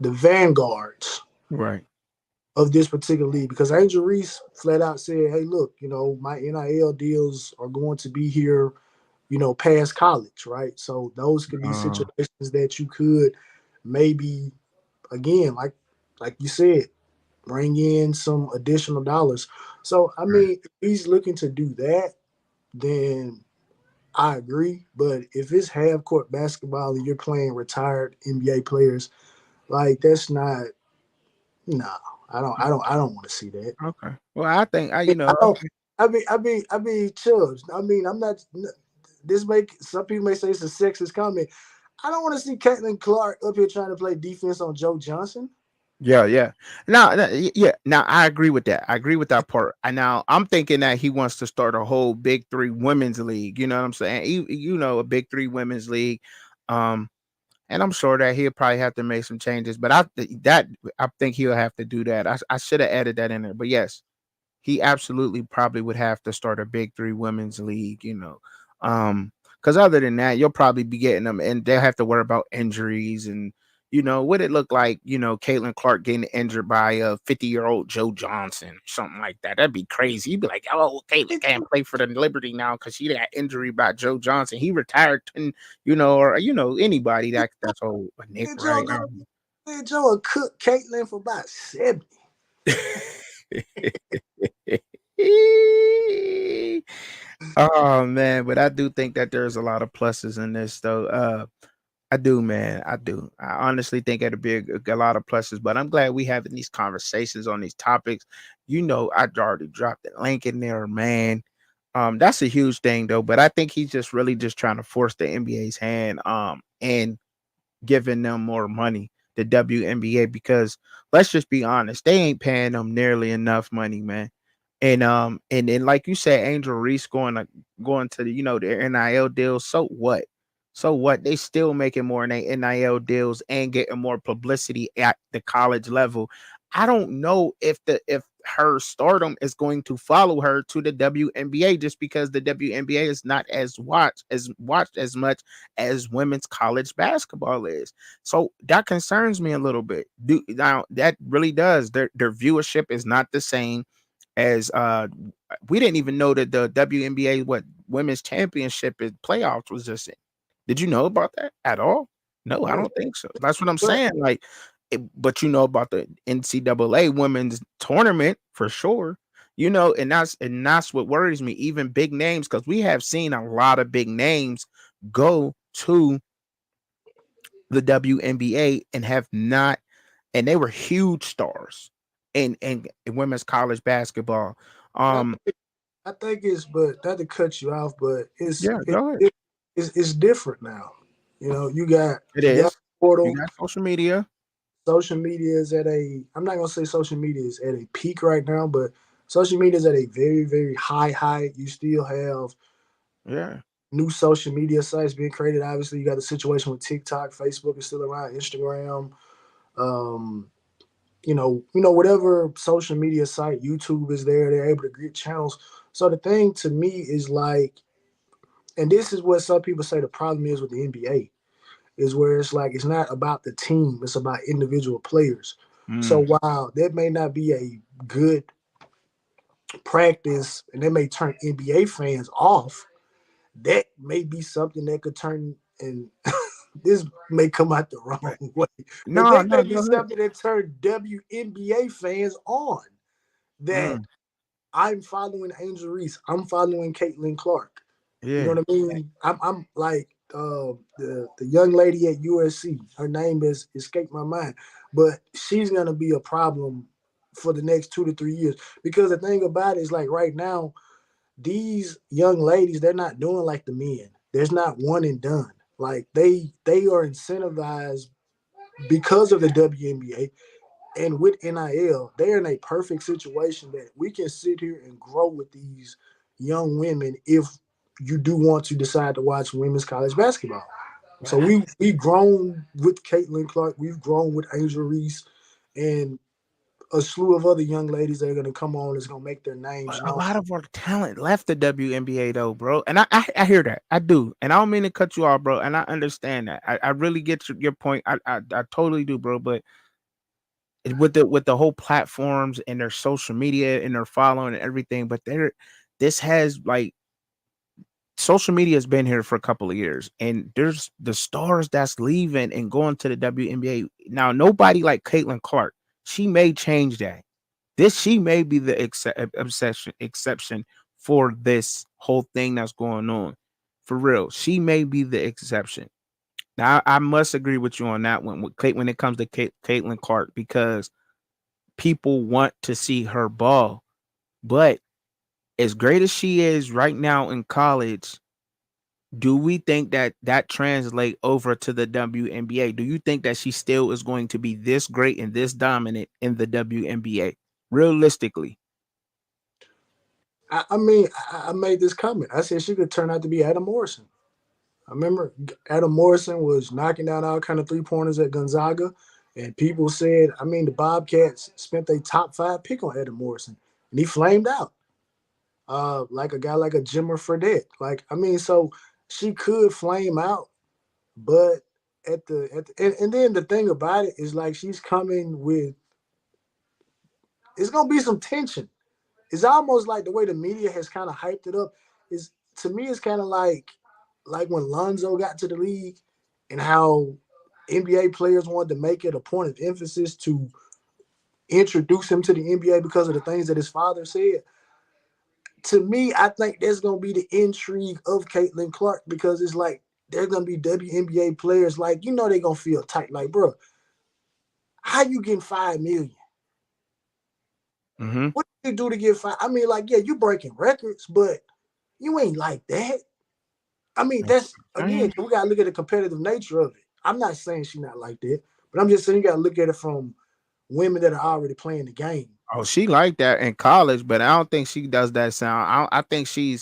the vanguards Right. of this particular league. Because Angel Reese flat out said, "Hey, look, my NIL deals are going to be here, past college, right? So those could be Uh, situations that you could maybe, again, like you said, bring in some additional dollars." So I right. mean, if he's looking to do that, then I agree. But if it's half court basketball and you're playing retired NBA players, like that's not, no. I don't want to see that. Okay. Well, I think I don't. I mean, Chubbs. I mean, I'm not. This make some people may say it's a sexist comment. I don't want to see Caitlin Clark up here trying to play defense on Joe Johnson. Yeah, yeah. Yeah. Now I agree with that. I agree with that part. And now I'm thinking that he wants to start a whole Big Three women's league. You know what I'm saying? A Big Three women's league. Um, and I'm sure that he'll probably have to make some changes. But I think he'll have to do that. I should have added that in there. But yes, he absolutely probably would have to start a Big Three women's league. Because other than that, you'll probably be getting them, and they'll have to worry about injuries and. What it look like, Caitlin Clark getting injured by a 50-year-old Joe Johnson, something like that. That'd be crazy. You'd be like, oh, Caitlin can't play for the Liberty now because she got injury by Joe Johnson. He retired, and or anybody that's old, Nick, Hey, Joe, right? go. Hey, Joe, will cook Caitlin for about 70. Oh man, but I do think that there's a lot of pluses in this though. I do, man. I do. I honestly think it'll be a lot of pluses, but I'm glad we having these conversations on these topics. I already dropped the link in there, man. That's a huge thing though, but I think he's just really just trying to force the NBA's hand, and giving them more money, the WNBA, because let's just be honest, they ain't paying them nearly enough money, man. And then like you said, Angel Reese going to the NIL deals. So what? So what? They still making more in their NIL deals and getting more publicity at the college level. I don't know if her stardom is going to follow her to the WNBA, just because the WNBA is not as watched as much as women's college basketball is. So that concerns me a little bit. Now that really does. Their viewership is not the same as we didn't even know that the WNBA women's championship is playoffs was just in. Did you know about that at all? No, I Yeah, don't think so. That's what I'm but saying. Like, but you know about the NCAA women's tournament for sure. You know, and that's what worries me. Even big names, because we have seen a lot of big names go to the WNBA and have not, and they were huge stars in women's college basketball. And Um, I think it's, but not to cut you off, but yeah, go ahead. it's different now. You know, It you got is. You portal. got social media. Social media is at a, I'm not gonna say social media is at a peak right now, but social media is at a very, very high. You still have Yeah. new social media sites being created. Obviously, you got the situation with TikTok, Facebook is still around, Instagram, um, whatever social media site, YouTube is there. They're able to get channels. So the thing to me is like, and this is what some people say the problem is with the NBA is where it's like it's not about the team, it's about individual players. So Mm. while that may not be a good practice and they may turn NBA fans off, that may be something that could turn, and this may come out the Right. wrong way, but No, that may no, be go ahead. something that turn WNBA fans on. That Mm. I'm following Angel Reese, I'm following Caitlin Clark. You know Yeah. what I mean? I'm like the young lady at USC. Her name is escaped my mind, but she's gonna be a problem for the next 2 to 3 years. Because the thing about it is like right now, these young ladies, they're not doing like the men. There's not one and done. Like they are incentivized because of the WNBA and with NIL, they're in a perfect situation that we can sit here and grow with these young women if you do want to decide to watch women's college basketball. So Right. we've grown with Caitlin Clark, we've grown with Angel Reese, and a slew of other young ladies that are going to come on that's going to make their names A known. lot of our talent left the WNBA though, bro. And I hear that. I do. And I don't mean to cut you off, bro. And I understand that. I really get your point. I totally do, bro. But with the whole platforms and their social media and their following and everything, but this has like social media has been here for a couple of years, and there's the stars that's leaving and going to the WNBA. Now, nobody like Caitlin Clark. She may change that. She may be the exception for this whole thing that's going on. For real, she may be the exception. Now, I must agree with you on that one when it comes to Caitlin Clark, because people want to see her ball. But as great as she is right now in college, do we think that that translate over to the WNBA? Do you think that she still is going to be this great and this dominant in the WNBA? Realistically. I mean, I made this comment. I said she could turn out to be Adam Morrison. I remember Adam Morrison was knocking down all kind of 3 pointers at Gonzaga, and people said, I mean, the Bobcats spent a top 5 pick on Adam Morrison, and he flamed out like a guy like a Jimmer Fredette. Like, I mean, so she could flame out, but and then the thing about it is like she's coming with, it's gonna be some tension. It's almost like the way the media has kind of hyped it up is, to me, it's kind of like when Lonzo got to the league and how NBA players wanted to make it a point of emphasis to introduce him to the NBA because of the things that his father said. To me, I think that's gonna be the intrigue of Caitlin Clark, because it's like they're gonna be WNBA players, like, they're gonna feel tight. Like, bro, how you getting 5 million? Hmm. What do you do to get five? I mean, like, yeah, you breaking records, but you ain't like that. I mean, that's again, we gotta look at the competitive nature of it. I'm not saying she's not like that, but I'm just saying you gotta look at it from women that are already playing the game. Oh, she like that in college, but I don't think she does that sound. I think she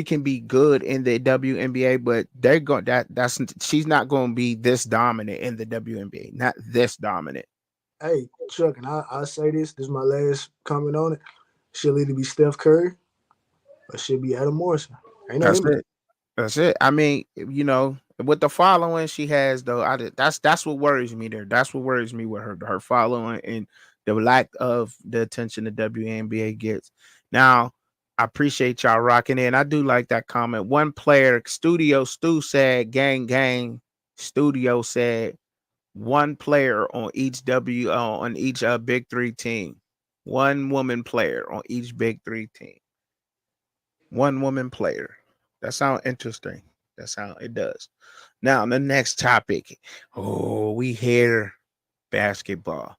can be good in the WNBA, but they're going that's she's not going to be this dominant in the WNBA. Not this dominant. Hey, Chuck, and I say this. This is my last comment on it. She'll either be Steph Curry or she'll be Adam Morrison. Ain't no That's in. it. That's it. I mean, with the following she has though, that's what worries me there. That's what worries me with her following and the lack of the attention the WNBA gets. Now, I appreciate y'all rocking in. I do like that comment. One player, Studio Stu said, gang gang. Studio said one player on each Big Three team. One woman player on each Big Three team. One woman player. That sounds interesting. That sound it does. Now the next topic. Oh, we hear basketball.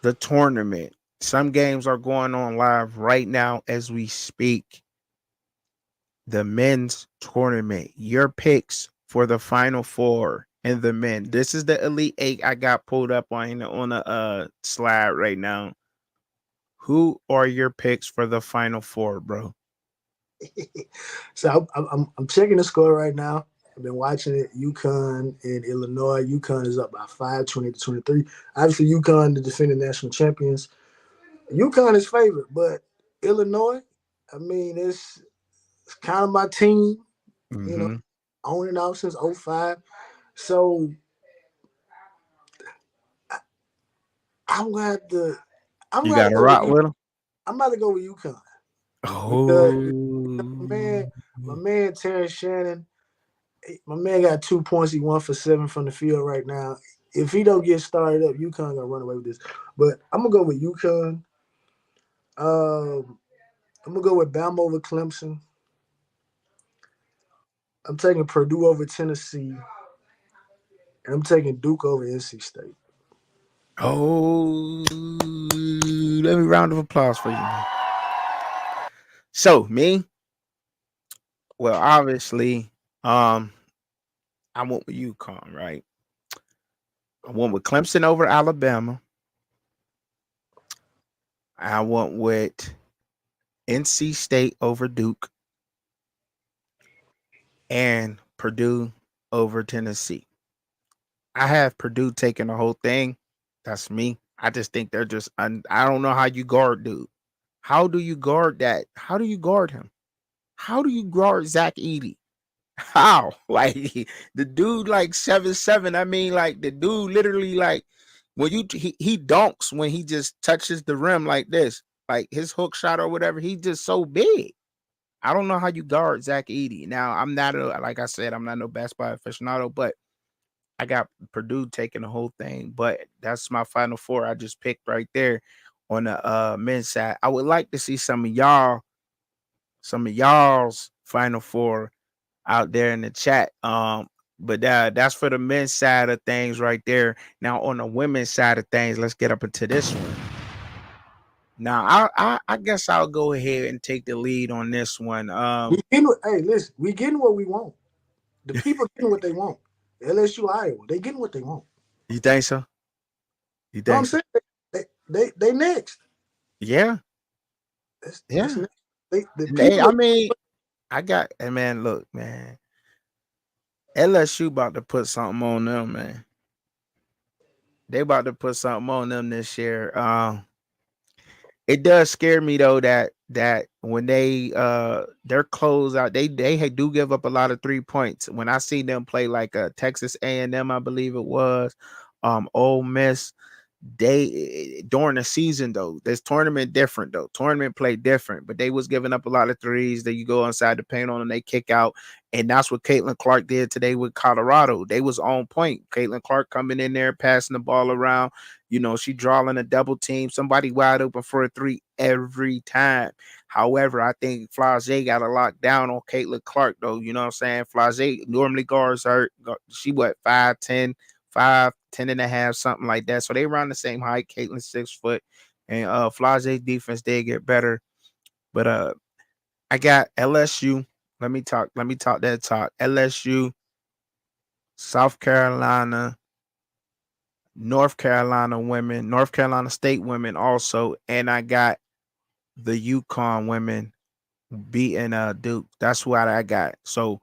The tournament. Some games are going on live right now as we speak. The men's tournament. Your picks for the final four and the men. This is the Elite Eight I got pulled up on a slide right now. Who are your picks for the final four, bro? So I'm checking the score right now. I've been watching it. UConn and Illinois. UConn is up by 5, 20-23. Obviously, UConn, the defending national champions. UConn is favored, but Illinois, I mean, it's kind of my team, you know, Mm-hmm. on and off since '05. So I, I'm gonna have to I'm You gonna have got to to go with rock with them. I'm about to go with UConn because Oh, my man Terrence Shannon, my man got 2 points. He 1 for 7 from the field right now. If he don't get started up, UConn gonna run away with this. But I'm gonna go with UConn. I'm gonna go with Bama over Clemson. I'm taking Purdue over Tennessee, and I'm taking Duke over NC State. oh, let me round of applause for you, man. So me, well, obviously, um, I went with UConn, right? I went with Clemson over Alabama. I went with NC State over Duke and Purdue over Tennessee. I have Purdue taking the whole thing. That's me. I just think they're just. I don't know how you guard dude. How do you guard that? How do you guard him? How do you guard Zach Edey? How? Like the dude like 7'7". I mean, like the dude literally like when he dunks when he just touches the rim like this, like his hook shot or whatever. He just so big. I don't know how you guard Zach Edey. Now I'm not like I said, I'm not no basketball aficionado, but I got Purdue taking the whole thing. But that's my final four. I just picked right there on the men's side. I would like to see some of y'all's final four out there in the chat. But that's for the men's side of things right there. Now on the women's side of things, let's get up into this one. Now I guess I'll go ahead and take the lead on this one. Hey, listen, we getting what we want. The people getting what they want. LSU, Iowa, they getting what they want. You think so? You No, I'm think so? saying they next. Yeah, That's yeah. next. The And they, people I are mean, I got and man, look, man. LSU about to put something on them, man. They about to put something on them this year. It does scare me though that when their closeout, they do give up a lot of 3 points. When I see them play like Texas A&M, I believe it was, Ole Miss, they during the season though, this tournament different though. Tournament play different, but they was giving up a lot of threes that you go inside the paint on and they kick out. And that's what Caitlin Clark did today with Colorado. They was on point. Caitlin Clark coming in there, passing the ball around. You know, she drawing a double team, somebody wide open for a three every time. However, I think Flage got a lock down on Caitlin Clark, though. You know what I'm saying? Flage normally guards her. She what, 5'10", 5'10 and a half, something like that. So they around the same height. Caitlin 6 foot. And Flage's defense did get better. But I got LSU. Let me talk that talk. LSU, South Carolina, North Carolina women, North Carolina State women also, and I got the UConn women beating Duke. That's what I got. So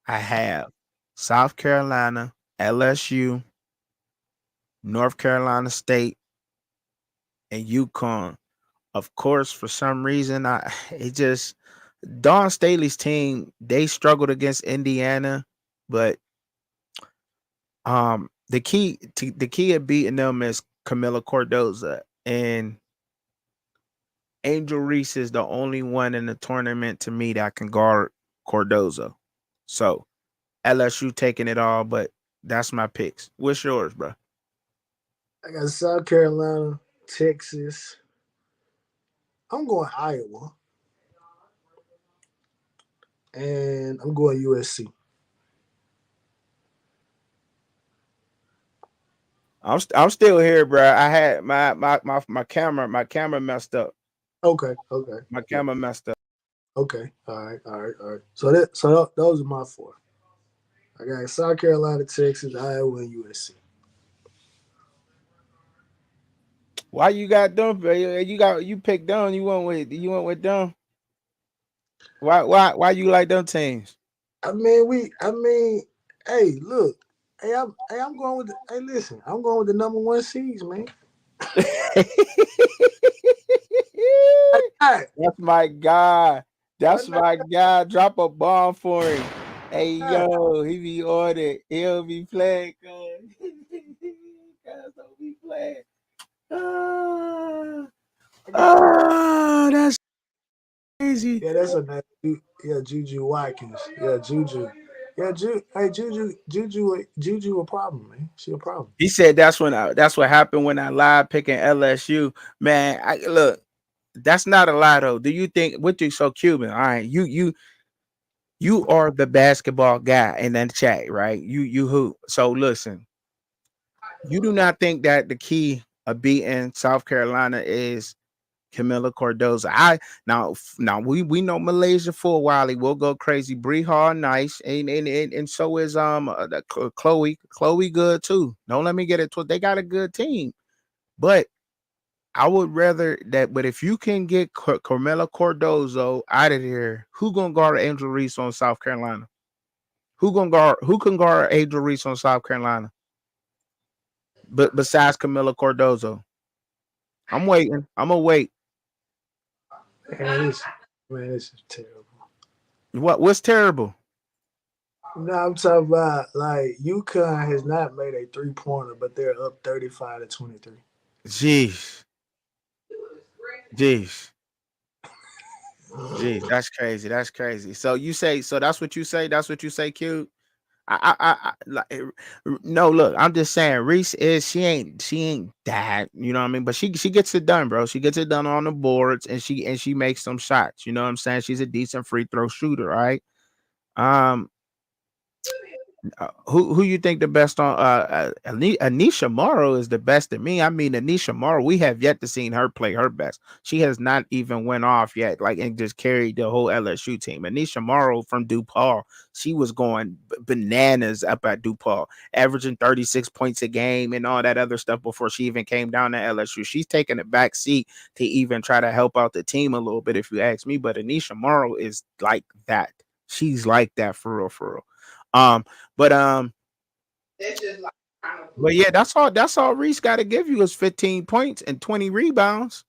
I have South Carolina, LSU, North Carolina State, and UConn. Of course, for some reason, it just Dawn Staley's team, they struggled against Indiana, but the key of beating them is Camila Cordoza, and Angel Reese is the only one in the tournament to me that can guard Cordoza. So LSU taking it all, but that's my picks. What's yours, bro? I got South Carolina, Texas. I'm going Iowa, and I'm going USC. I'm still here, bro. I had my camera messed up. Okay, okay, My camera messed up. okay. All right, all right, all right. Those are my four. I got South Carolina, Texas, Iowa, and USC. Why you got them? Bro? You picked them. You went with them. Why you like them teams? Hey, look, I'm going with. Hey, listen, I'm going with the number one seeds, man. Hey, That's my guy. That's my guy. Drop a bomb for him. Hey yo, he be on it. He'll be playing. Cuz don't be playing. That's crazy. yeah, that's a name. Yeah, Juju Watkins. Yeah, Juju. Yeah, Juju a problem, man. She a problem. He said that's that's what happened when I lied picking LSU. Man, look, that's not a lie though. Do you think what you so Cuban? All right, you are the basketball guy in that chat, right? You who? So listen, you do not think that the key of beating South Carolina is Camila Cordoza. Now we know Malaysia for a while. He will go crazy. Bree Hall nice, and so is Chloe. Chloe good too. Don't let me get it. They got a good team, but I would rather that. But if you can get Camila Cordozo out of here, who gonna guard Angel Reese on South Carolina? Who gonna guard? Who can guard Angel Reese on South Carolina? But besides Camila Cordozo, I'm waiting. I'm gonna wait. This is terrible. What's terrible? No, I'm talking about like UConn has not made a 3-pointer, but they're up 35-23. Jeez. Jeez. Jeez, that's crazy. That's crazy. So you say so that's what you say. That's what you say, Q. No, look, I'm just saying Reese is she ain't that, you know what I mean? But she gets it done, bro. She gets it done on the boards and she makes some shots. You know what I'm saying? She's a decent free throw shooter, right? Um, who you think the best on Anisha Morrow is the best to me. I mean, Anisha Morrow, we have yet to seen her play her best. She has not even went off yet, like, and just carried the whole LSU team. Anisha Morrow from DePaul, she was going bananas up at DePaul, averaging 36 points a game and all that other stuff before she even came down to LSU. She's taking a back seat to even try to help out the team a little bit, if you ask me. But Anisha Morrow is like that. She's like that for real, for real. But but yeah, that's all Reese got to give you is 15 points and 20 rebounds.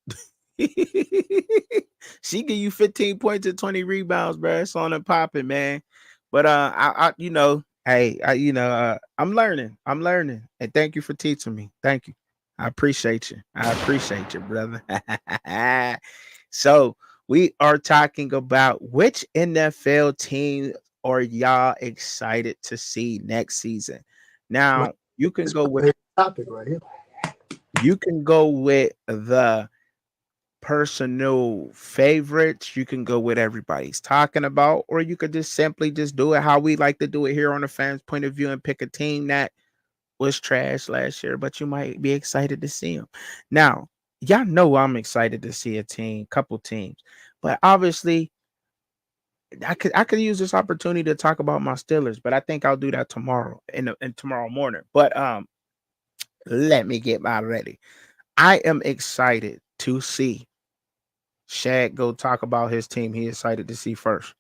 She give you 15 points and 20 rebounds, bro. It's on and popping, man. But I you know, hey, I'm learning. And thank you for teaching me. Thank you. I appreciate you, brother. So we are talking about which NFL team are y'all excited to see next season? Now you can go with topic right here. You can go with the personal favorites. You can go with everybody's talking about, or you could just simply just do it how we like to do it here on the fans' point of view and pick a team that was trash last year, but you might be excited to see them. Now, y'all know I'm excited to see couple teams, but obviously I could use this opportunity to talk about my Steelers, but I think I'll do that tomorrow in tomorrow morning. But let me get my ready. I am excited to see Shaq go talk about his team he excited to see first.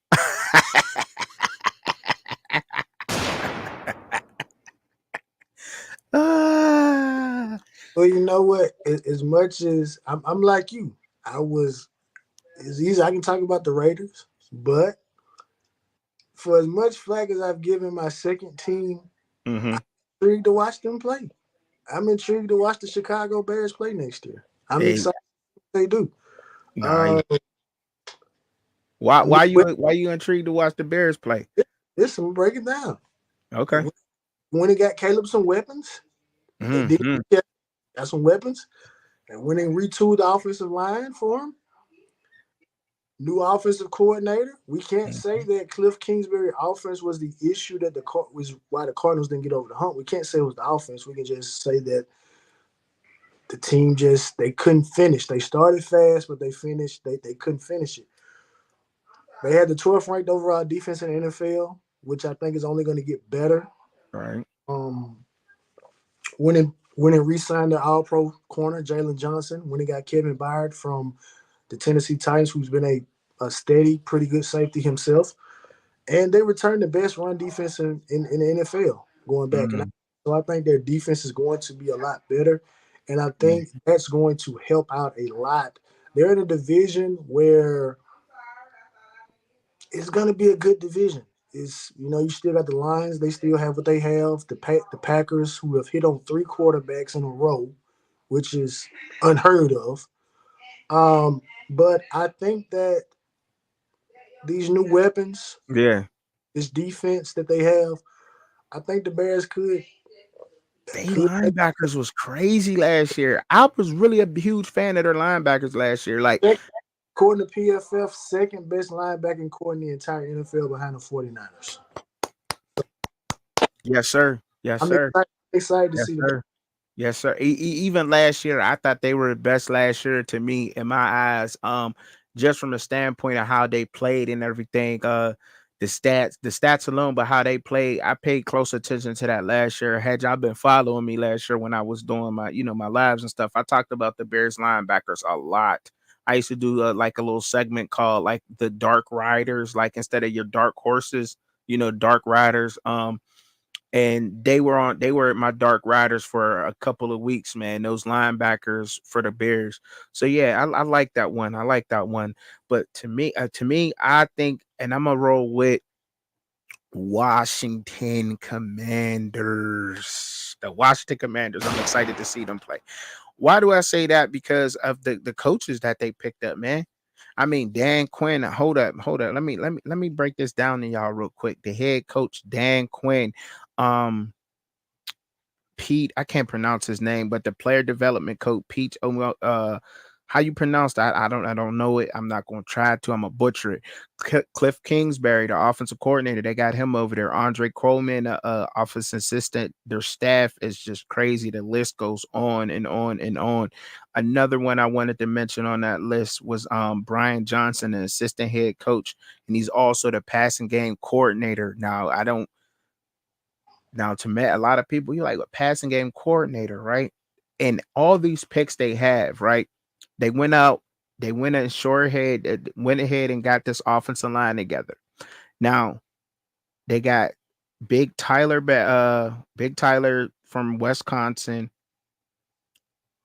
Well, you know what? As much as I'm like you, it's easy. I can talk about the Raiders, but for as much flack as I've given my second team, Mm-hmm. I'm intrigued to watch them play. I'm intrigued to watch the Chicago Bears play next year. I'm excited they do. Nah, why you intrigued to watch the Bears play? Listen, break it down. Okay. When he got Caleb some weapons, they did got some weapons, and when they retooled the offensive line for him, New offensive coordinator. We can't say that Cliff Kingsbury offense was the issue that was why the Cardinals didn't get over the hump. We can't say it was the offense. We can just say that the team just they couldn't finish. They started fast, but they finished. They couldn't finish it. They had the 12th ranked overall defense in the NFL, which I think is only going to get better. Right. Um, when it re-signed the All-Pro corner Jalen Johnson, when he got Kevin Byard from the Tennessee Titans, who's been a steady, pretty good safety himself, and they returned the best run defense in the NFL going back. And Mm-hmm. so I think their defense is going to be a lot better, and I think that's going to help out a lot. They're in a division where it's going to be a good division. You still got the Lions. They still have what they have. The Packers, who have hit on 3 quarterbacks in a row, which is unheard of. But I think that these new weapons, Yeah. this defense that they have, I think the Bears They could linebackers was crazy last year. I was really a huge fan of their linebackers last year. Like, according to PFF, second best linebacking core in the entire NFL behind the 49ers. yes, sir. Yes, I'm sir. excited to Yes, see the sir. Yes, sir. Even last year, I thought they were the best last year to me in my eyes. Just from the standpoint of how they played and everything. The stats alone, but how they played, I paid close attention to that last year. Had y'all been following me last year when I was doing my lives and stuff, I talked about the Bears linebackers a lot. I used to do like a little segment called like the Dark Riders, like instead of your dark horses, Dark Riders. And they were my dark riders for a couple of weeks, man. Those linebackers for the Bears. So yeah, I like that one. I like that one. But to me, I think, and I'm gonna roll with Washington Commanders. The Washington Commanders. I'm excited to see them play. Why do I say that? Because of the coaches that they picked up, man. I mean, Dan Quinn. Hold up. Let me break this down to y'all real quick. The head coach, Dan Quinn. Um, Pete, I can't pronounce his name, but the player development coach, Pete. How you pronounce that? I don't know it. I'm not going to try to. I'm gonna butcher it. Cliff Kingsbury, the offensive coordinator, they got him over there. Andre Coleman, office assistant. Their staff is just crazy. The list goes on and on and on. Another one I wanted to mention on that list was Brian Johnson, an assistant head coach, and he's also the passing game coordinator. Now, to me, a lot of people, you're like a passing game coordinator, right? And all these picks they have, right? They went out, they went and went ahead and got this offensive line together. Now they got Big Tyler from Wisconsin.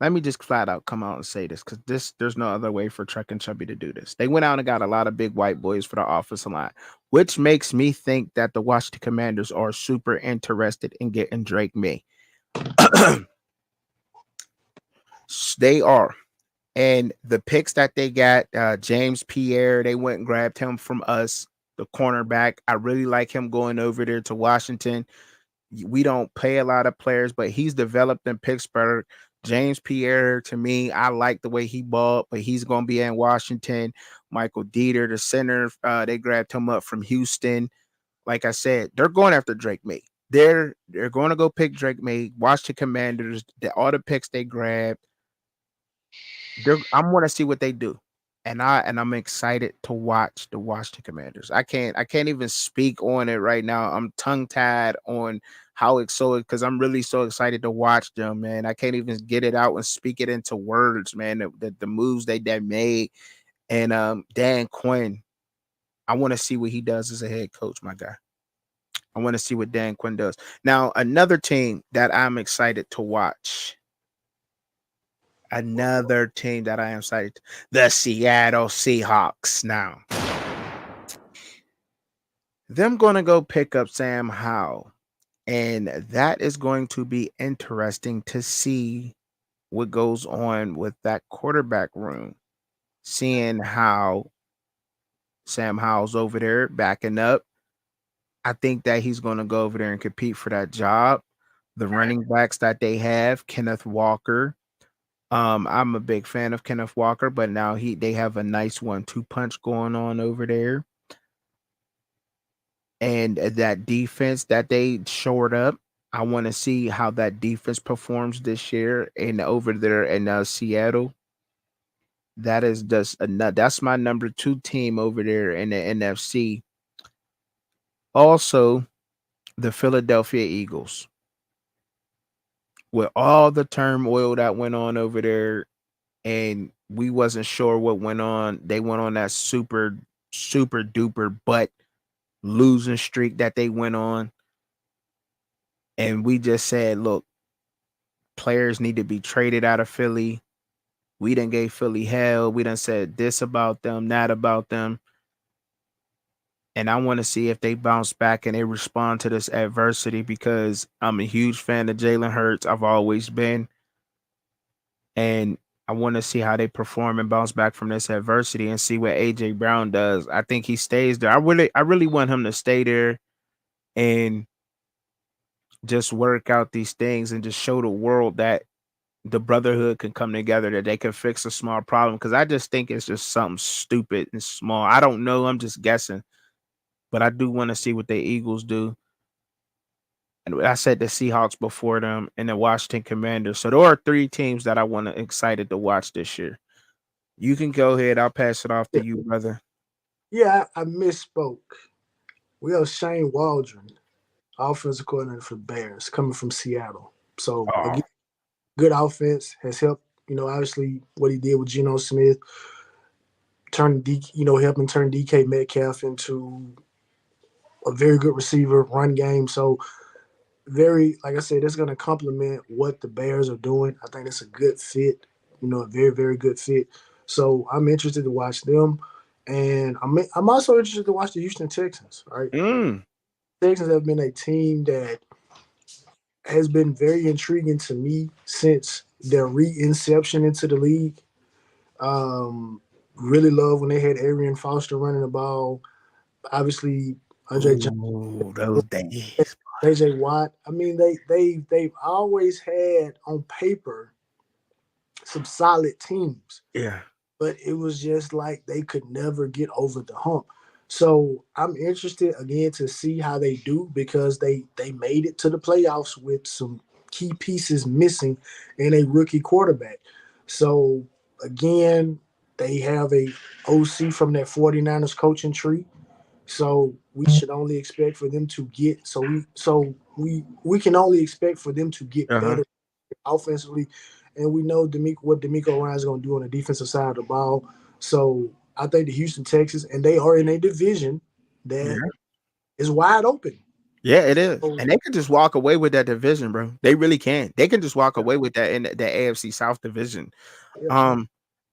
Let me just flat out come out and say this because there's no other way for Truck and Chubby to do this. They went out and got a lot of big white boys for the offensive line, which makes me think that the Washington Commanders are super interested in getting Drake May. They are. And the picks that they got, James Pierre, they went and grabbed him from us, the cornerback. I really like him going over there to Washington. We don't pay a lot of players, but he's developed in Pittsburgh. James Pierre, to me, I like the way he balled, but he's going to be in Washington. Michael Dieter, the center, they grabbed him up from Houston. Like I said, they're going after Drake May. They're going to go pick Drake May. Washington Commanders, all the picks they grabbed. I want to see what they do, and I'm excited to watch the Washington Commanders. I can't even speak on it right now. I'm tongue tied on how excited because I'm really so excited to watch them, man. I can't even get it out and speak it into words, man. The moves they made, and Dan Quinn. I want to see what he does as a head coach, my guy. I want to see what Dan Quinn does. Now, another team that I'm excited to watch. Another team that I am excited. The Seattle Seahawks. Now, them going to go pick up Sam Howell. And that is going to be interesting to see what goes on with that quarterback room. Seeing how Sam Howell's over there backing up. I think that he's going to go over there and compete for that job. The running backs that they have, Kenneth Walker, I'm a big fan of Kenneth Walker, but now they have a nice 1-2 punch going on over there. And that defense that they shored up, I want to see how that defense performs this year and over there in Seattle. That is just that's my number 2 team over there in the NFC. Also, the Philadelphia Eagles. With all the turmoil that went on over there, and we wasn't sure what went on. They went on that super duper butt losing streak that they went on. And we just said, look, players need to be traded out of Philly. We done gave Philly hell. We done said this about them, that about them. And I want to see if they bounce back and they respond to this adversity, because I'm a huge fan of Jalen Hurts. I've always been. And I want to see how they perform and bounce back from this adversity and see what AJ Brown does. I think he stays there. I really want him to stay there and just work out these things and just show the world that the brotherhood can come together, that they can fix a small problem. Because I just think it's just something stupid and small. I don't know. I'm just guessing. But I do want to see what the Eagles do. And I said the Seahawks before them and the Washington Commanders. So there are 3 teams that I want to excited to watch this year. You can go ahead. I'll pass it off to Yeah, you, brother. yeah, I misspoke. We have Shane Waldron, offensive coordinator for the Bears, coming from Seattle. So Oh, again, good offense has helped. Obviously what he did with Geno Smith, helping turn DK Metcalf into a very good receiver, run game. So very, like I said, it's going to complement what the Bears are doing. I think it's a good fit. A very very good fit. So I'm interested to watch them, and I'm also interested to watch the Houston Texans. Right, mm, Texans have been a team that has been very intriguing to me since their re-inception into the league. Um, really love when they had Arian Foster running the ball. Obviously, Andre Johnson, ooh, those days. JJ Watt. I mean, they've always had on paper some solid teams, Yeah. but it was just like they could never get over the hump. So I'm interested again to see how they do, because they made it to the playoffs with some key pieces missing and a rookie quarterback. So again, they have a OC from that 49ers coaching tree. So we should only expect for them to get we can only expect for them to get Uh-huh. better offensively, and we know what D'Amico Ryan's going to do on the defensive side of the ball. So I think the Houston Texans, and they are in a division that Yeah. is wide open. Yeah, it is. So And they can just walk away with that division, bro. They really can. They can just walk away with that in the AFC South division. yeah, Um,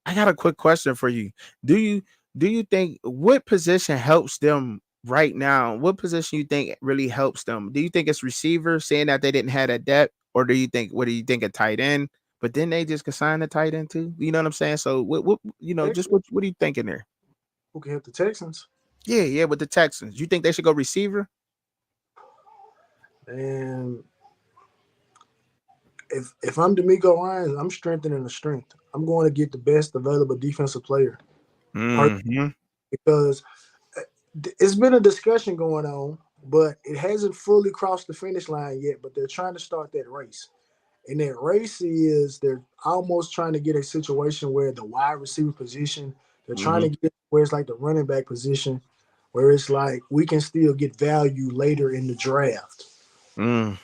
I got a quick question for you. Do you do you think what position helps them right now? What position you think really helps them? Do you think it's receiver, saying that they didn't have that depth, or do you think what do you think a tight end? But then they just could sign a tight end too. You know what I'm saying? So what just what are you thinking there? who can help the Texans? Yeah, yeah, with the Texans. You think they should go receiver? And if I'm D'Amico Ryan, I'm strengthening the strength. I'm going to get the best available defensive player, Hmm. because it's been a discussion going on, but it hasn't fully crossed the finish line yet. But they're trying to start that race. And that race is they're almost trying to get a situation where the wide receiver position, they're trying Hmm. to get where it's like the running back position, where it's like we can still get value later in the draft. Mm.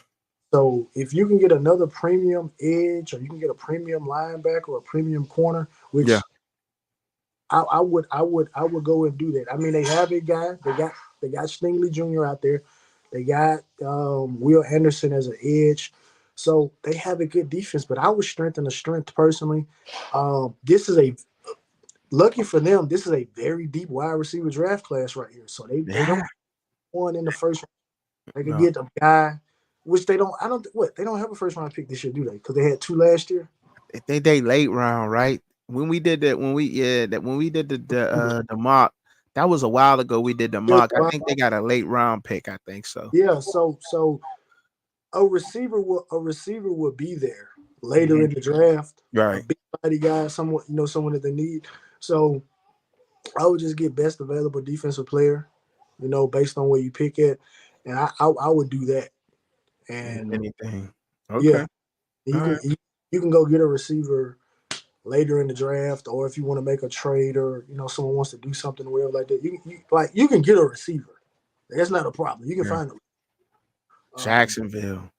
So if you can get another premium edge, or you can get a premium linebacker or a premium corner, Yeah. which I would go and do that. I mean, they have a guy. They got Stingley Jr. out there. They got Will Anderson as an edge. So they have a good defense, but I would strengthen the strength personally. This is a lucky for them. This is a very deep wide receiver draft class right here. So they don't Yeah. have one in the first round. They could No. get a guy, which they don't. I don't. What they don't have a first round pick this year, do they? Because they had two last year. They late round, right? When we did that, when we did the mock, that was a while ago. We did the mock. I think they got a late round pick. I think so. Yeah. So a receiver will be there. later in the draft, a Right. big body guy, someone that they need. So I would just get best available defensive player, based on where you pick it, and I would do that. If And anything. yeah, Okay. you All can right. you can go get a receiver later in the draft, or if you want to make a trade, or someone wants to do something or whatever like that, you can get a receiver. That's not a problem. You can Yeah. find them. Jacksonville.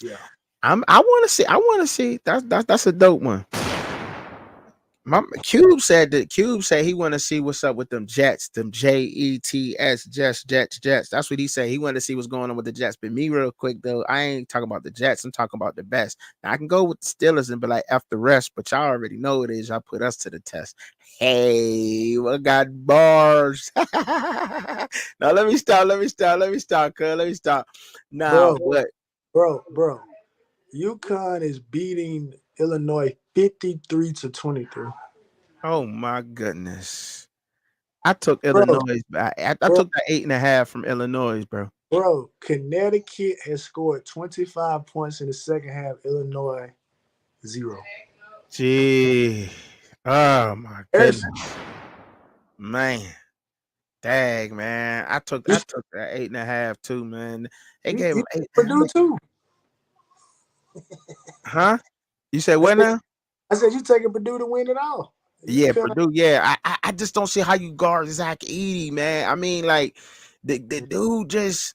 Yeah. I want to see. I want to see. That's a dope one. My Cube said he want to see what's up with them Jets, them Jets, Jets. That's what he said. He wanted to see what's going on with the Jets. But me, real quick though, I ain't talking about the Jets. I'm talking about the best. Now I can go with the Steelers and be like F the rest, but y'all already know it is. Y'all put us to the test. Hey, we got bars. Now let me stop. Cuz. Let me stop. Now bro, what? bro. UConn is beating Illinois 53-23. Oh my goodness. I took Bro, Illinois. I bro, took that 8.5 from Illinois, bro. bro. Connecticut has scored 25 points in the second half. Illinois 0. Gee. Oh my Yes. goodness. Man. Dang, man. You, I took that 8.5 too, man. They you, gave you him 8.5. Purdue too. Huh? You said I what said, now? I said you taking Purdue to win it all. Yeah, UConn. Purdue. Yeah. I just don't see how you guard Zach Edey, man. I mean, like the dude just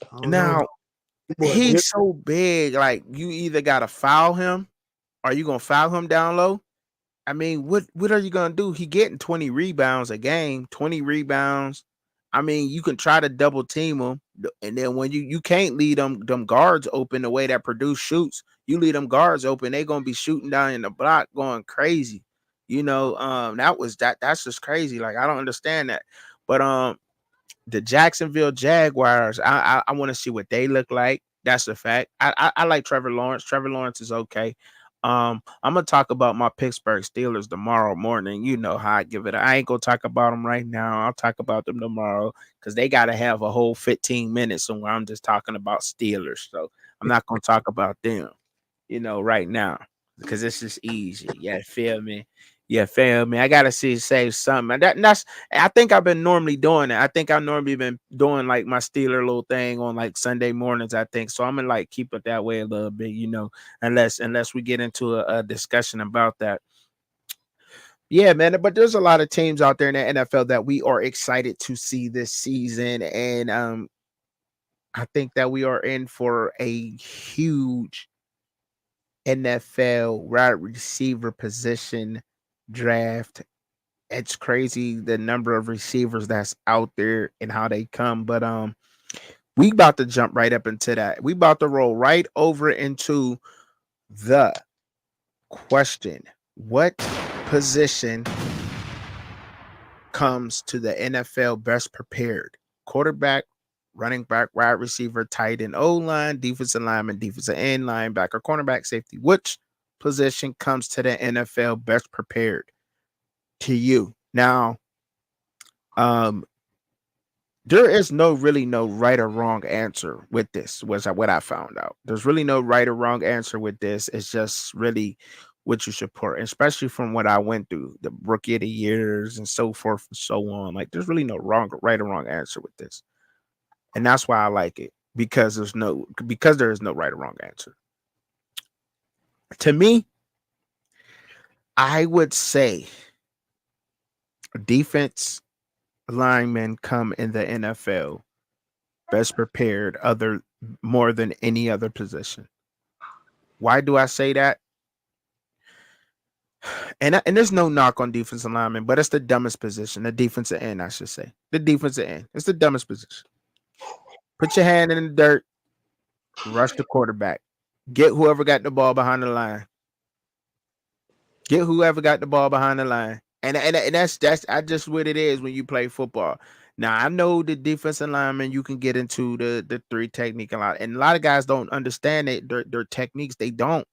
I don't know. now Boy, he's so big. Like you either gotta foul him or you gonna foul him down low. I mean, what are you gonna do? He getting 20 rebounds a game, 20 rebounds. I mean, you can try to double team him, and then when you can't leave them guards open the way that Purdue shoots. You leave them guards open, they gonna be shooting down in the block, going crazy. That's just crazy. Like I don't understand that, but the Jacksonville Jaguars. I want to see what they look like. That's a fact. I like Trevor Lawrence. Trevor Lawrence is okay. I'm gonna talk about my Pittsburgh Steelers tomorrow morning. You know how I give it. I ain't gonna talk about them right now. I'll talk about them tomorrow because they gotta have a whole 15 minutes where I'm just talking about Steelers. So I'm not gonna talk about them, right now because it's just easy. Yeah, feel me? Yeah, feel me? I gotta say something. That's I think I've been normally doing it. I think I've normally been doing like my Steeler little thing on like Sunday mornings. I think so. I'm gonna like keep it that way a little bit, unless we get into a discussion about that. Yeah, man. But there's a lot of teams out there in the NFL that we are excited to see this season, and I think that we are in for a huge NFL wide receiver position draft. It's crazy the number of receivers that's out there and how they come. But we about to jump right up into that. We about to roll right over into the question. What position comes to the NFL best prepared? Quarterback, running back, wide receiver, tight end, O line, defensive lineman, defensive end, linebacker, cornerback, safety. Which position comes to the NFL best prepared to you? Now, um, there is really no right or wrong answer with this, was what I found out. There's really no right or wrong answer with this. It's just really what you support, especially from what I went through, the rookie of the years and so forth and so on. Like there's really no right or wrong answer with this. And that's why I like it because there is no right or wrong answer. To me, I would say defense linemen come in the NFL best prepared more than any other position. Why do I say that? And there's no knock on defensive linemen, but it's the dumbest position, the defensive end, I should say. The defensive end. It's the dumbest position. Put your hand in the dirt, rush the quarterback. Get whoever got the ball behind the line. Get whoever got the ball behind the line. And that's just what it is when you play football. Now I know the defensive lineman you can get into the three technique and a lot of guys don't understand it, their techniques. They don't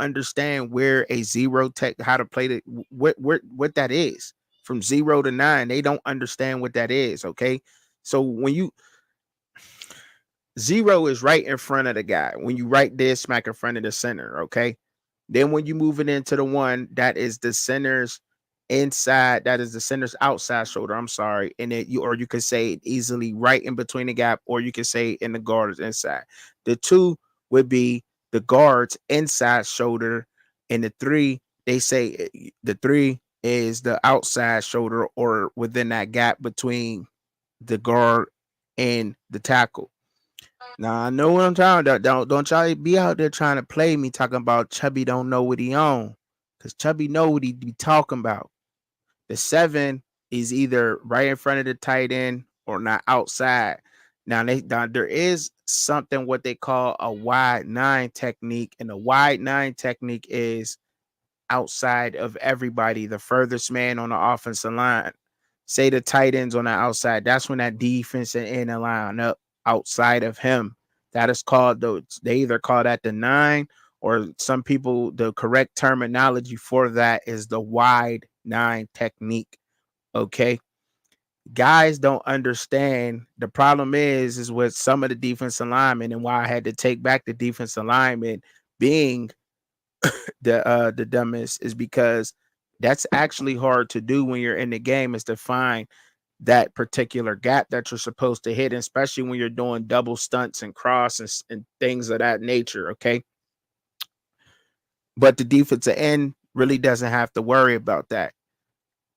understand where a zero tech how to play the what that is from 0 to 9. They don't understand what that is. Okay, so when you 0 is right in front of the guy. When you right there, smack in front of the center. Okay. Then when you move it into the 1, that is the center's inside. That is the center's outside shoulder. I'm sorry. And it you or you could say it easily right in between the gap, or you could say in the guard's inside. The 2 would be the guard's inside shoulder, and the 3, they say the 3 is the outside shoulder or within that gap between the guard and the tackle. Now I know what I'm talking about. Don't y'all be out there trying to play me talking about Chubby don't know what he on. Cause Chubby know what he be talking about. The 7 is either right in front of the tight end or not outside. Now there is something what they call a wide 9 technique, and the wide 9 technique is outside of everybody, the furthest man on the offensive line. Say the tight ends on the outside. That's when that defensive end line up outside of him. That is called they either call that the 9, or some people, the correct terminology for that is the wide 9 technique. Okay. Guys don't understand. The problem is with some of the defensive linemen, and why I had to take back the defensive lineman being the dumbest, is because that's actually hard to do when you're in the game, is to find that particular gap that you're supposed to hit, especially when you're doing double stunts and cross and things of that nature. Okay. But the defensive end really doesn't have to worry about that.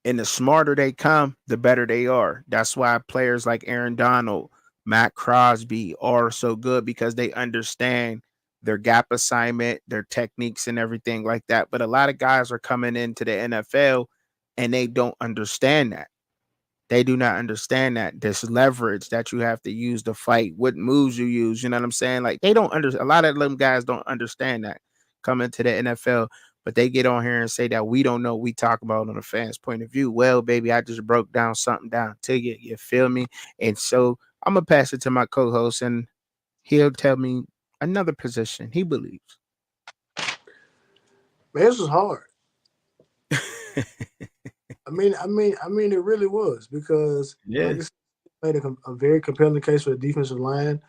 And the smarter they come, the better they are. That's why players like Aaron Donald, Matt Crosby are so good, because they understand their gap assignment, their techniques, and everything like that. But a lot of guys are coming into the NFL and they don't understand that. They do not understand that this leverage that you have to use to fight, what moves you use. You know what I'm saying? Like, they don't understand. A lot of them guys don't understand that coming to the NFL, but they get on here and say that we don't know what we talk about on a fan's point of view. Well, baby, I just broke down something down to you. You feel me? And so I'm gonna pass it to my co-host, and he'll tell me another position he believes. Man, this was hard. It really was, because, Yeah. like I said, made a very compelling case for the defensive line,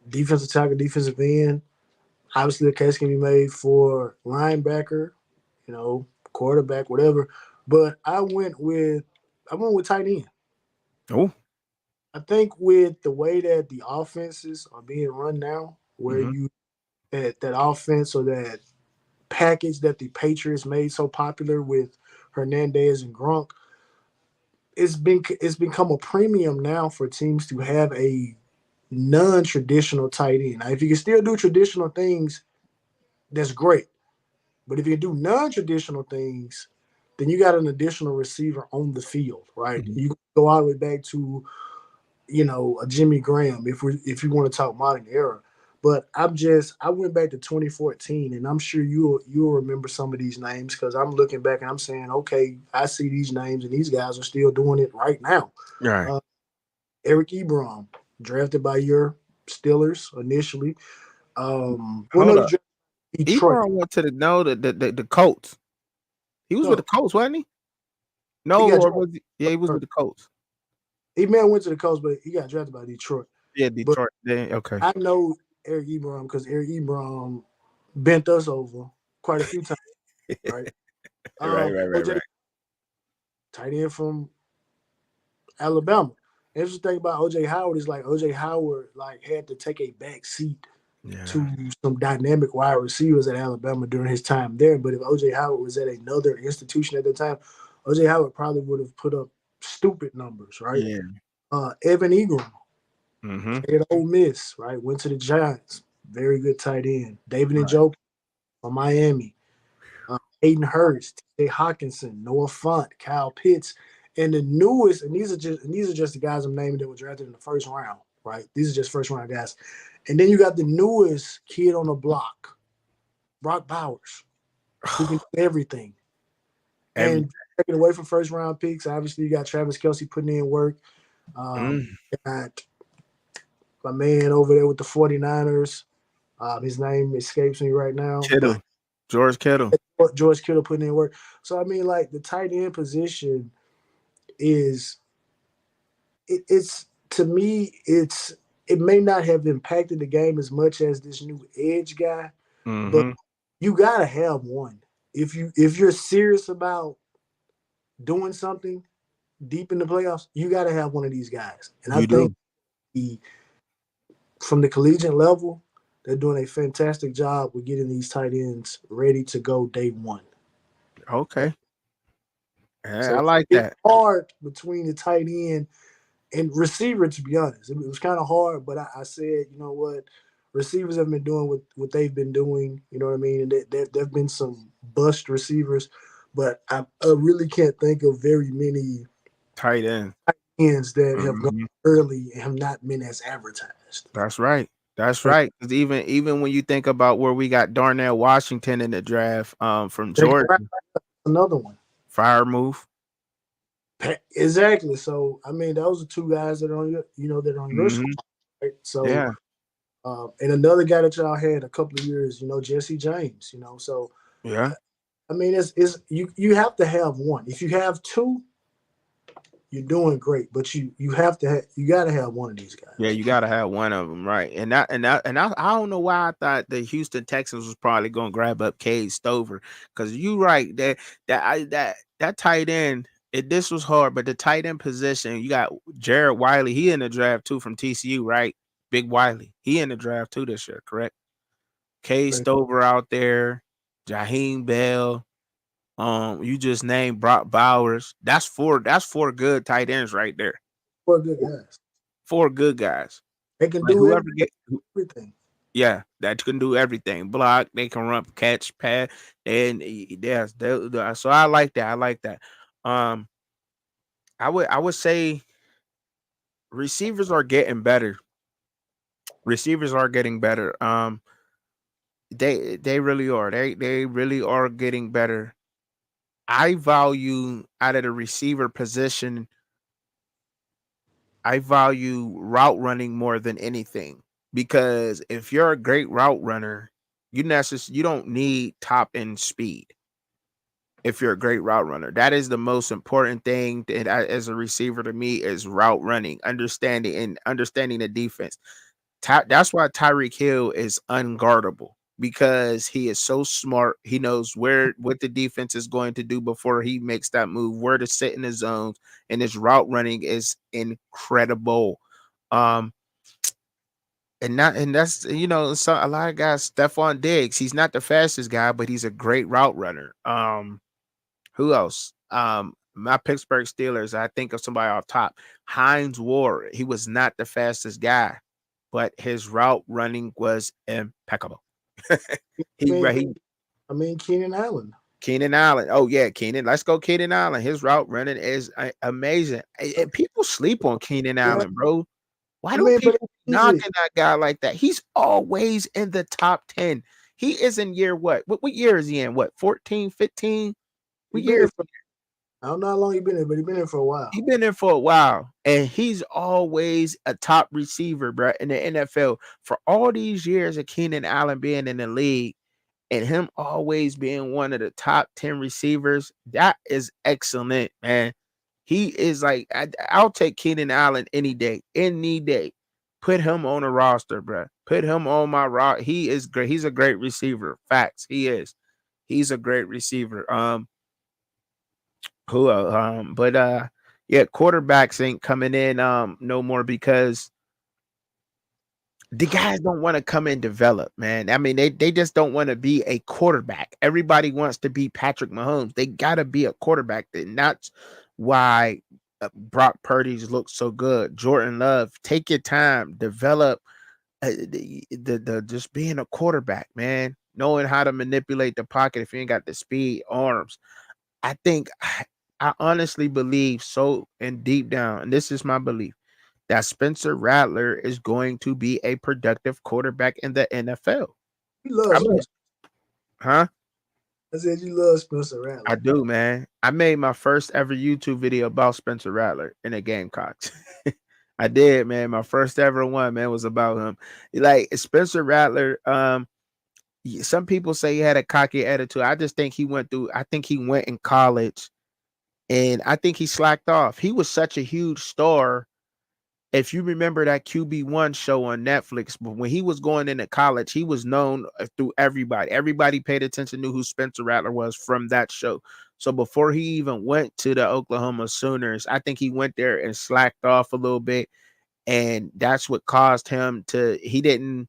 defensive tackle, defensive end. Obviously, the case can be made for linebacker, quarterback, whatever. But I went with tight end. Oh. I think with the way that the offenses are being run now, where Mm-hmm. you that offense, or that package that the Patriots made so popular with Hernandez and Gronk, it's become a premium now for teams to have a non-traditional tight end. Now, if you can still do traditional things, that's great. But if you do non-traditional things, then you got an additional receiver on the field, right? Mm-hmm. You can go all the way back to, a Jimmy Graham, if you want to talk modern era. But I went back to 2014, and I'm sure you'll remember some of these names, because I'm looking back and I'm saying, okay, I see these names and these guys are still doing it right now. Right. Uh, Eric Ebron, drafted by your Steelers initially. Well, no, Hold you up. drafted Detroit. Ebron went to the Colts. He was with the No, Colts, wasn't he? he No, got or drafted. was he? Yeah, he was with the Colts. He went to the Colts, but he got drafted by Detroit. Yeah, But Detroit. Okay. I know Eric Ebron because Eric Ebron bent us over quite a few times, right? Right. OJ, tight end from Alabama. Interesting thing about OJ Howard is, like, OJ Howard had to take a back seat Yeah. to some dynamic wide receivers at Alabama during his time there. But if OJ Howard was at another institution at the time, OJ Howard probably would have put up stupid numbers, right? Yeah. Evan Ingram, Mm-hmm. played at Ole Miss, right? Went to the Giants. Very good tight end. David and Right. Joe from Miami. Aiden Hurst, T.J. Hawkinson, Noah Fant, Kyle Pitts, and the newest. And these are just the guys I'm naming that were drafted in the first round, right? These are just first round guys. And then you got the newest kid on the block, Brock Bowers, who can do everything. Every. And taking away from first round picks, obviously you got Travis Kelce putting in work. Mm. Got my man over there with the 49ers. His name escapes me right now, but Kittle. George Kittle. George Kittle putting in work. So I mean, like, the tight end position is it's to me, it may not have impacted the game as much as this new edge guy, but Mm-hmm. you gotta have one. If you're serious about doing something deep in the playoffs, you gotta have one of these guys. And I You think do. the from the collegiate level, they're doing a fantastic job with getting these tight ends ready to go day one. Okay. Yeah, I So like it's that. hard between the tight end and receiver, to be honest. It was kind of hard, but I said, you know what? Receivers have been doing what they've been doing. You know what I mean? And there have been some bust receivers, but I really can't think of very many Tight end. ends that have gone Mhm. early and have not been as advertised. That's right. That's Like, right. 'Cause even when you think about where we got Darnell Washington in the draft, from Jake Georgia, Brown, another one. fire move. Exactly. So I mean, those are two guys that are on your, that are on your squad. Hmm. Right? So, Yeah. and another guy that y'all had a couple of years, Jesse James. So Yeah. I mean, it's you have to have one. If you have two, you're doing great. But you got to have one of these Yeah, guys. you gotta have one of them, right? And I don't know why I thought the Houston Texans was probably gonna grab up Cade Stover, because you right that tight end. This was hard, but the tight end position, you got Jared Wiley. He in the draft too from TCU, right? Big Wiley. He in the draft too this year, correct? Cade Right? Stover out there, Jaheim Bell. You just named Brock Bowers. That's four good tight ends right there. Four good guys. Four good guys. They can Like do whoever get everything. yeah, that can do everything. Block, they can run, catch, pass, and yes, so I like that. I like that. Um, I would say receivers are getting better. Receivers are getting better. They really are. They really are getting better. I value out of the receiver position. I value route running more than anything, because if you're a great route runner, you don't need top end speed. If you're a great route runner, that is the most important thing that as a receiver to me is route running, understanding the defense. That's why Tyreek Hill is unguardable, because he is so smart. He knows what the defense is going to do before he makes that move, where to sit in the zones, and his route running is incredible. Um, and that's so a lot of guys. Stephon Diggs, he's not the fastest guy, but he's a great route runner. Who else? My Pittsburgh Steelers. I think of somebody off top. Hines Ward. He was not the fastest guy, but his route running was impeccable. I he mean, he Keenan Allen. Keenan Allen. Oh yeah, Keenan. Let's go, Keenan Allen. His route running is amazing. And people sleep on Keenan Yeah, Allen, bro. Why I do mean, but people it's easy. knocking that guy like that? He's always in the top 10. He is in year what? What year is he in? What, 14, 15? He What been year? here for I don't know how long he been here, but he been here for a while. He been there for a while, and he's always a top receiver, bro, in the NFL. For all these years of Keenan Allen being in the league and him always being one of the top 10 receivers, that is excellent, man. He is like, I'll take Keenan Allen any day, any day. Put him on a roster, bro. Put him on my roster. He is great. He's a great receiver. Facts. He is. He's a great receiver. But yeah, quarterbacks ain't coming in no more, because the guys don't want to come and develop, man. I mean, they just don't want to be a quarterback. Everybody wants to be Patrick Mahomes. They gotta be a quarterback. And that's why Brock Purdy's look so good. Jordan Love, take your time, develop the just being a quarterback, man. Knowing how to manipulate the pocket if you ain't got the speed, arms. I think I honestly believe so, and deep down, and this is my belief, that Spencer Rattler is going to be a productive quarterback in the NFL. You love I mean, Spencer. huh? I said you love Spencer I Rattler. do, man. I made my first ever YouTube video about Spencer Rattler in the Gamecocks. I did, man. My first ever one, man, was about him. Like Spencer Rattler, some people say he had a cocky attitude. I just think I think he went in college, and I think he slacked off. He was such a huge star if you remember that QB1 show on Netflix, but when he was going into college, he was known through everybody. Everybody paid attention, knew who Spencer Rattler was from that show. So before he even went to the Oklahoma Sooners, I think he went there and slacked off a little bit. And that's what caused him to, he didn't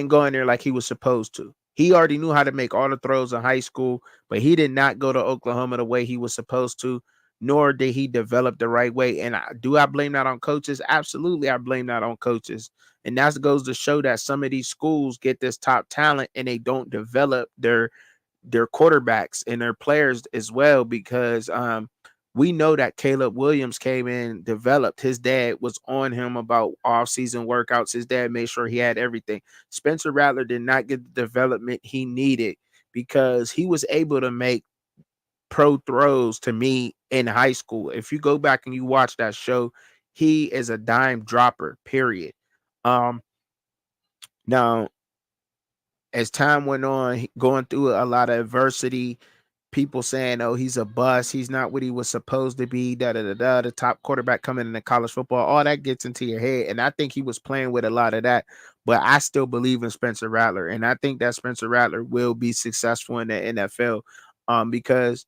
go in there like he was supposed to. He already knew how to make all the throws in high school, but he did not go to Oklahoma the way he was supposed to, nor did he develop the right way. And do I blame that on coaches? Absolutely, I blame that on coaches. And that goes to show that some of these schools get this top talent and they don't develop their quarterbacks and their players as well, because we know that Caleb Williams came in, developed. His dad was on him about off-season workouts. His dad made sure he had everything. Spencer Rattler did not get the development he needed because he was able to make pro throws to me in high school. If you go back and you watch that show, he is a dime dropper, period. Now, as time went on, going through a lot of adversity, people saying, oh, he's a bust, he's not what he was supposed to be, the top quarterback coming into college football, all that gets into your head. And I think he was playing with a lot of that, but I still believe in Spencer Rattler. And I think that Spencer Rattler will be successful in the NFL, because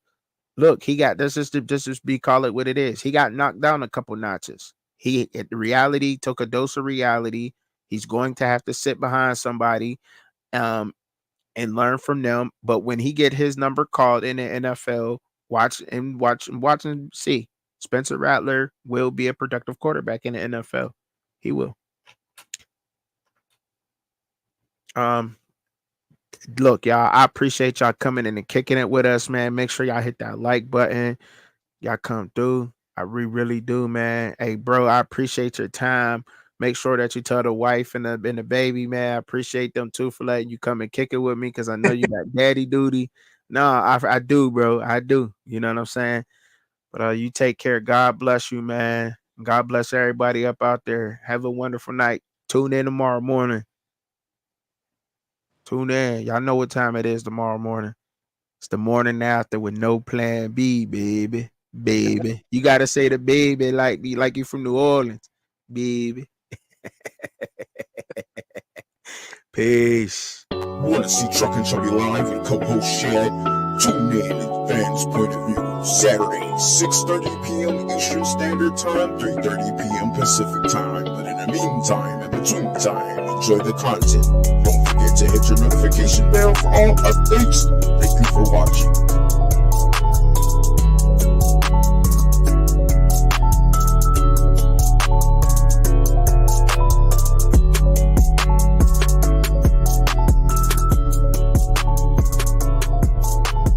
look, he got, this is be call it what it is. He got knocked down a couple notches. Reality took a dose of reality. He's going to have to sit behind somebody, and learn from them. But when he get his number called in the NFL, watch and see. Spencer Rattler will be a productive quarterback in the NFL. He will. Look, y'all, I appreciate y'all coming in and kicking it with us, man. Make sure y'all hit that like button. Y'all come through. I really do, man. Hey, bro, I appreciate your time. Make sure that you tell the wife and the baby, man. I appreciate them too for letting you come and kick it with me, because I know you got daddy duty. No, I do, bro. I do. You know what I'm saying? But you take care. God bless you, man. God bless everybody up out there. Have a wonderful night. Tune in tomorrow morning. Tune in. Y'all know what time it is tomorrow morning. It's the morning after with no plan B, baby. Baby. You got to say the baby like you from New Orleans. Baby. Peace. Want to see Truck and Chubby live and co-host Shad? Tune in at Fans Point of View, Saturday, 6:30 p.m. Eastern Standard Time, 3:30 p.m. Pacific Time. But in the meantime, in between time, enjoy the content. Don't forget to hit your notification bell for all updates. Thank you for watching.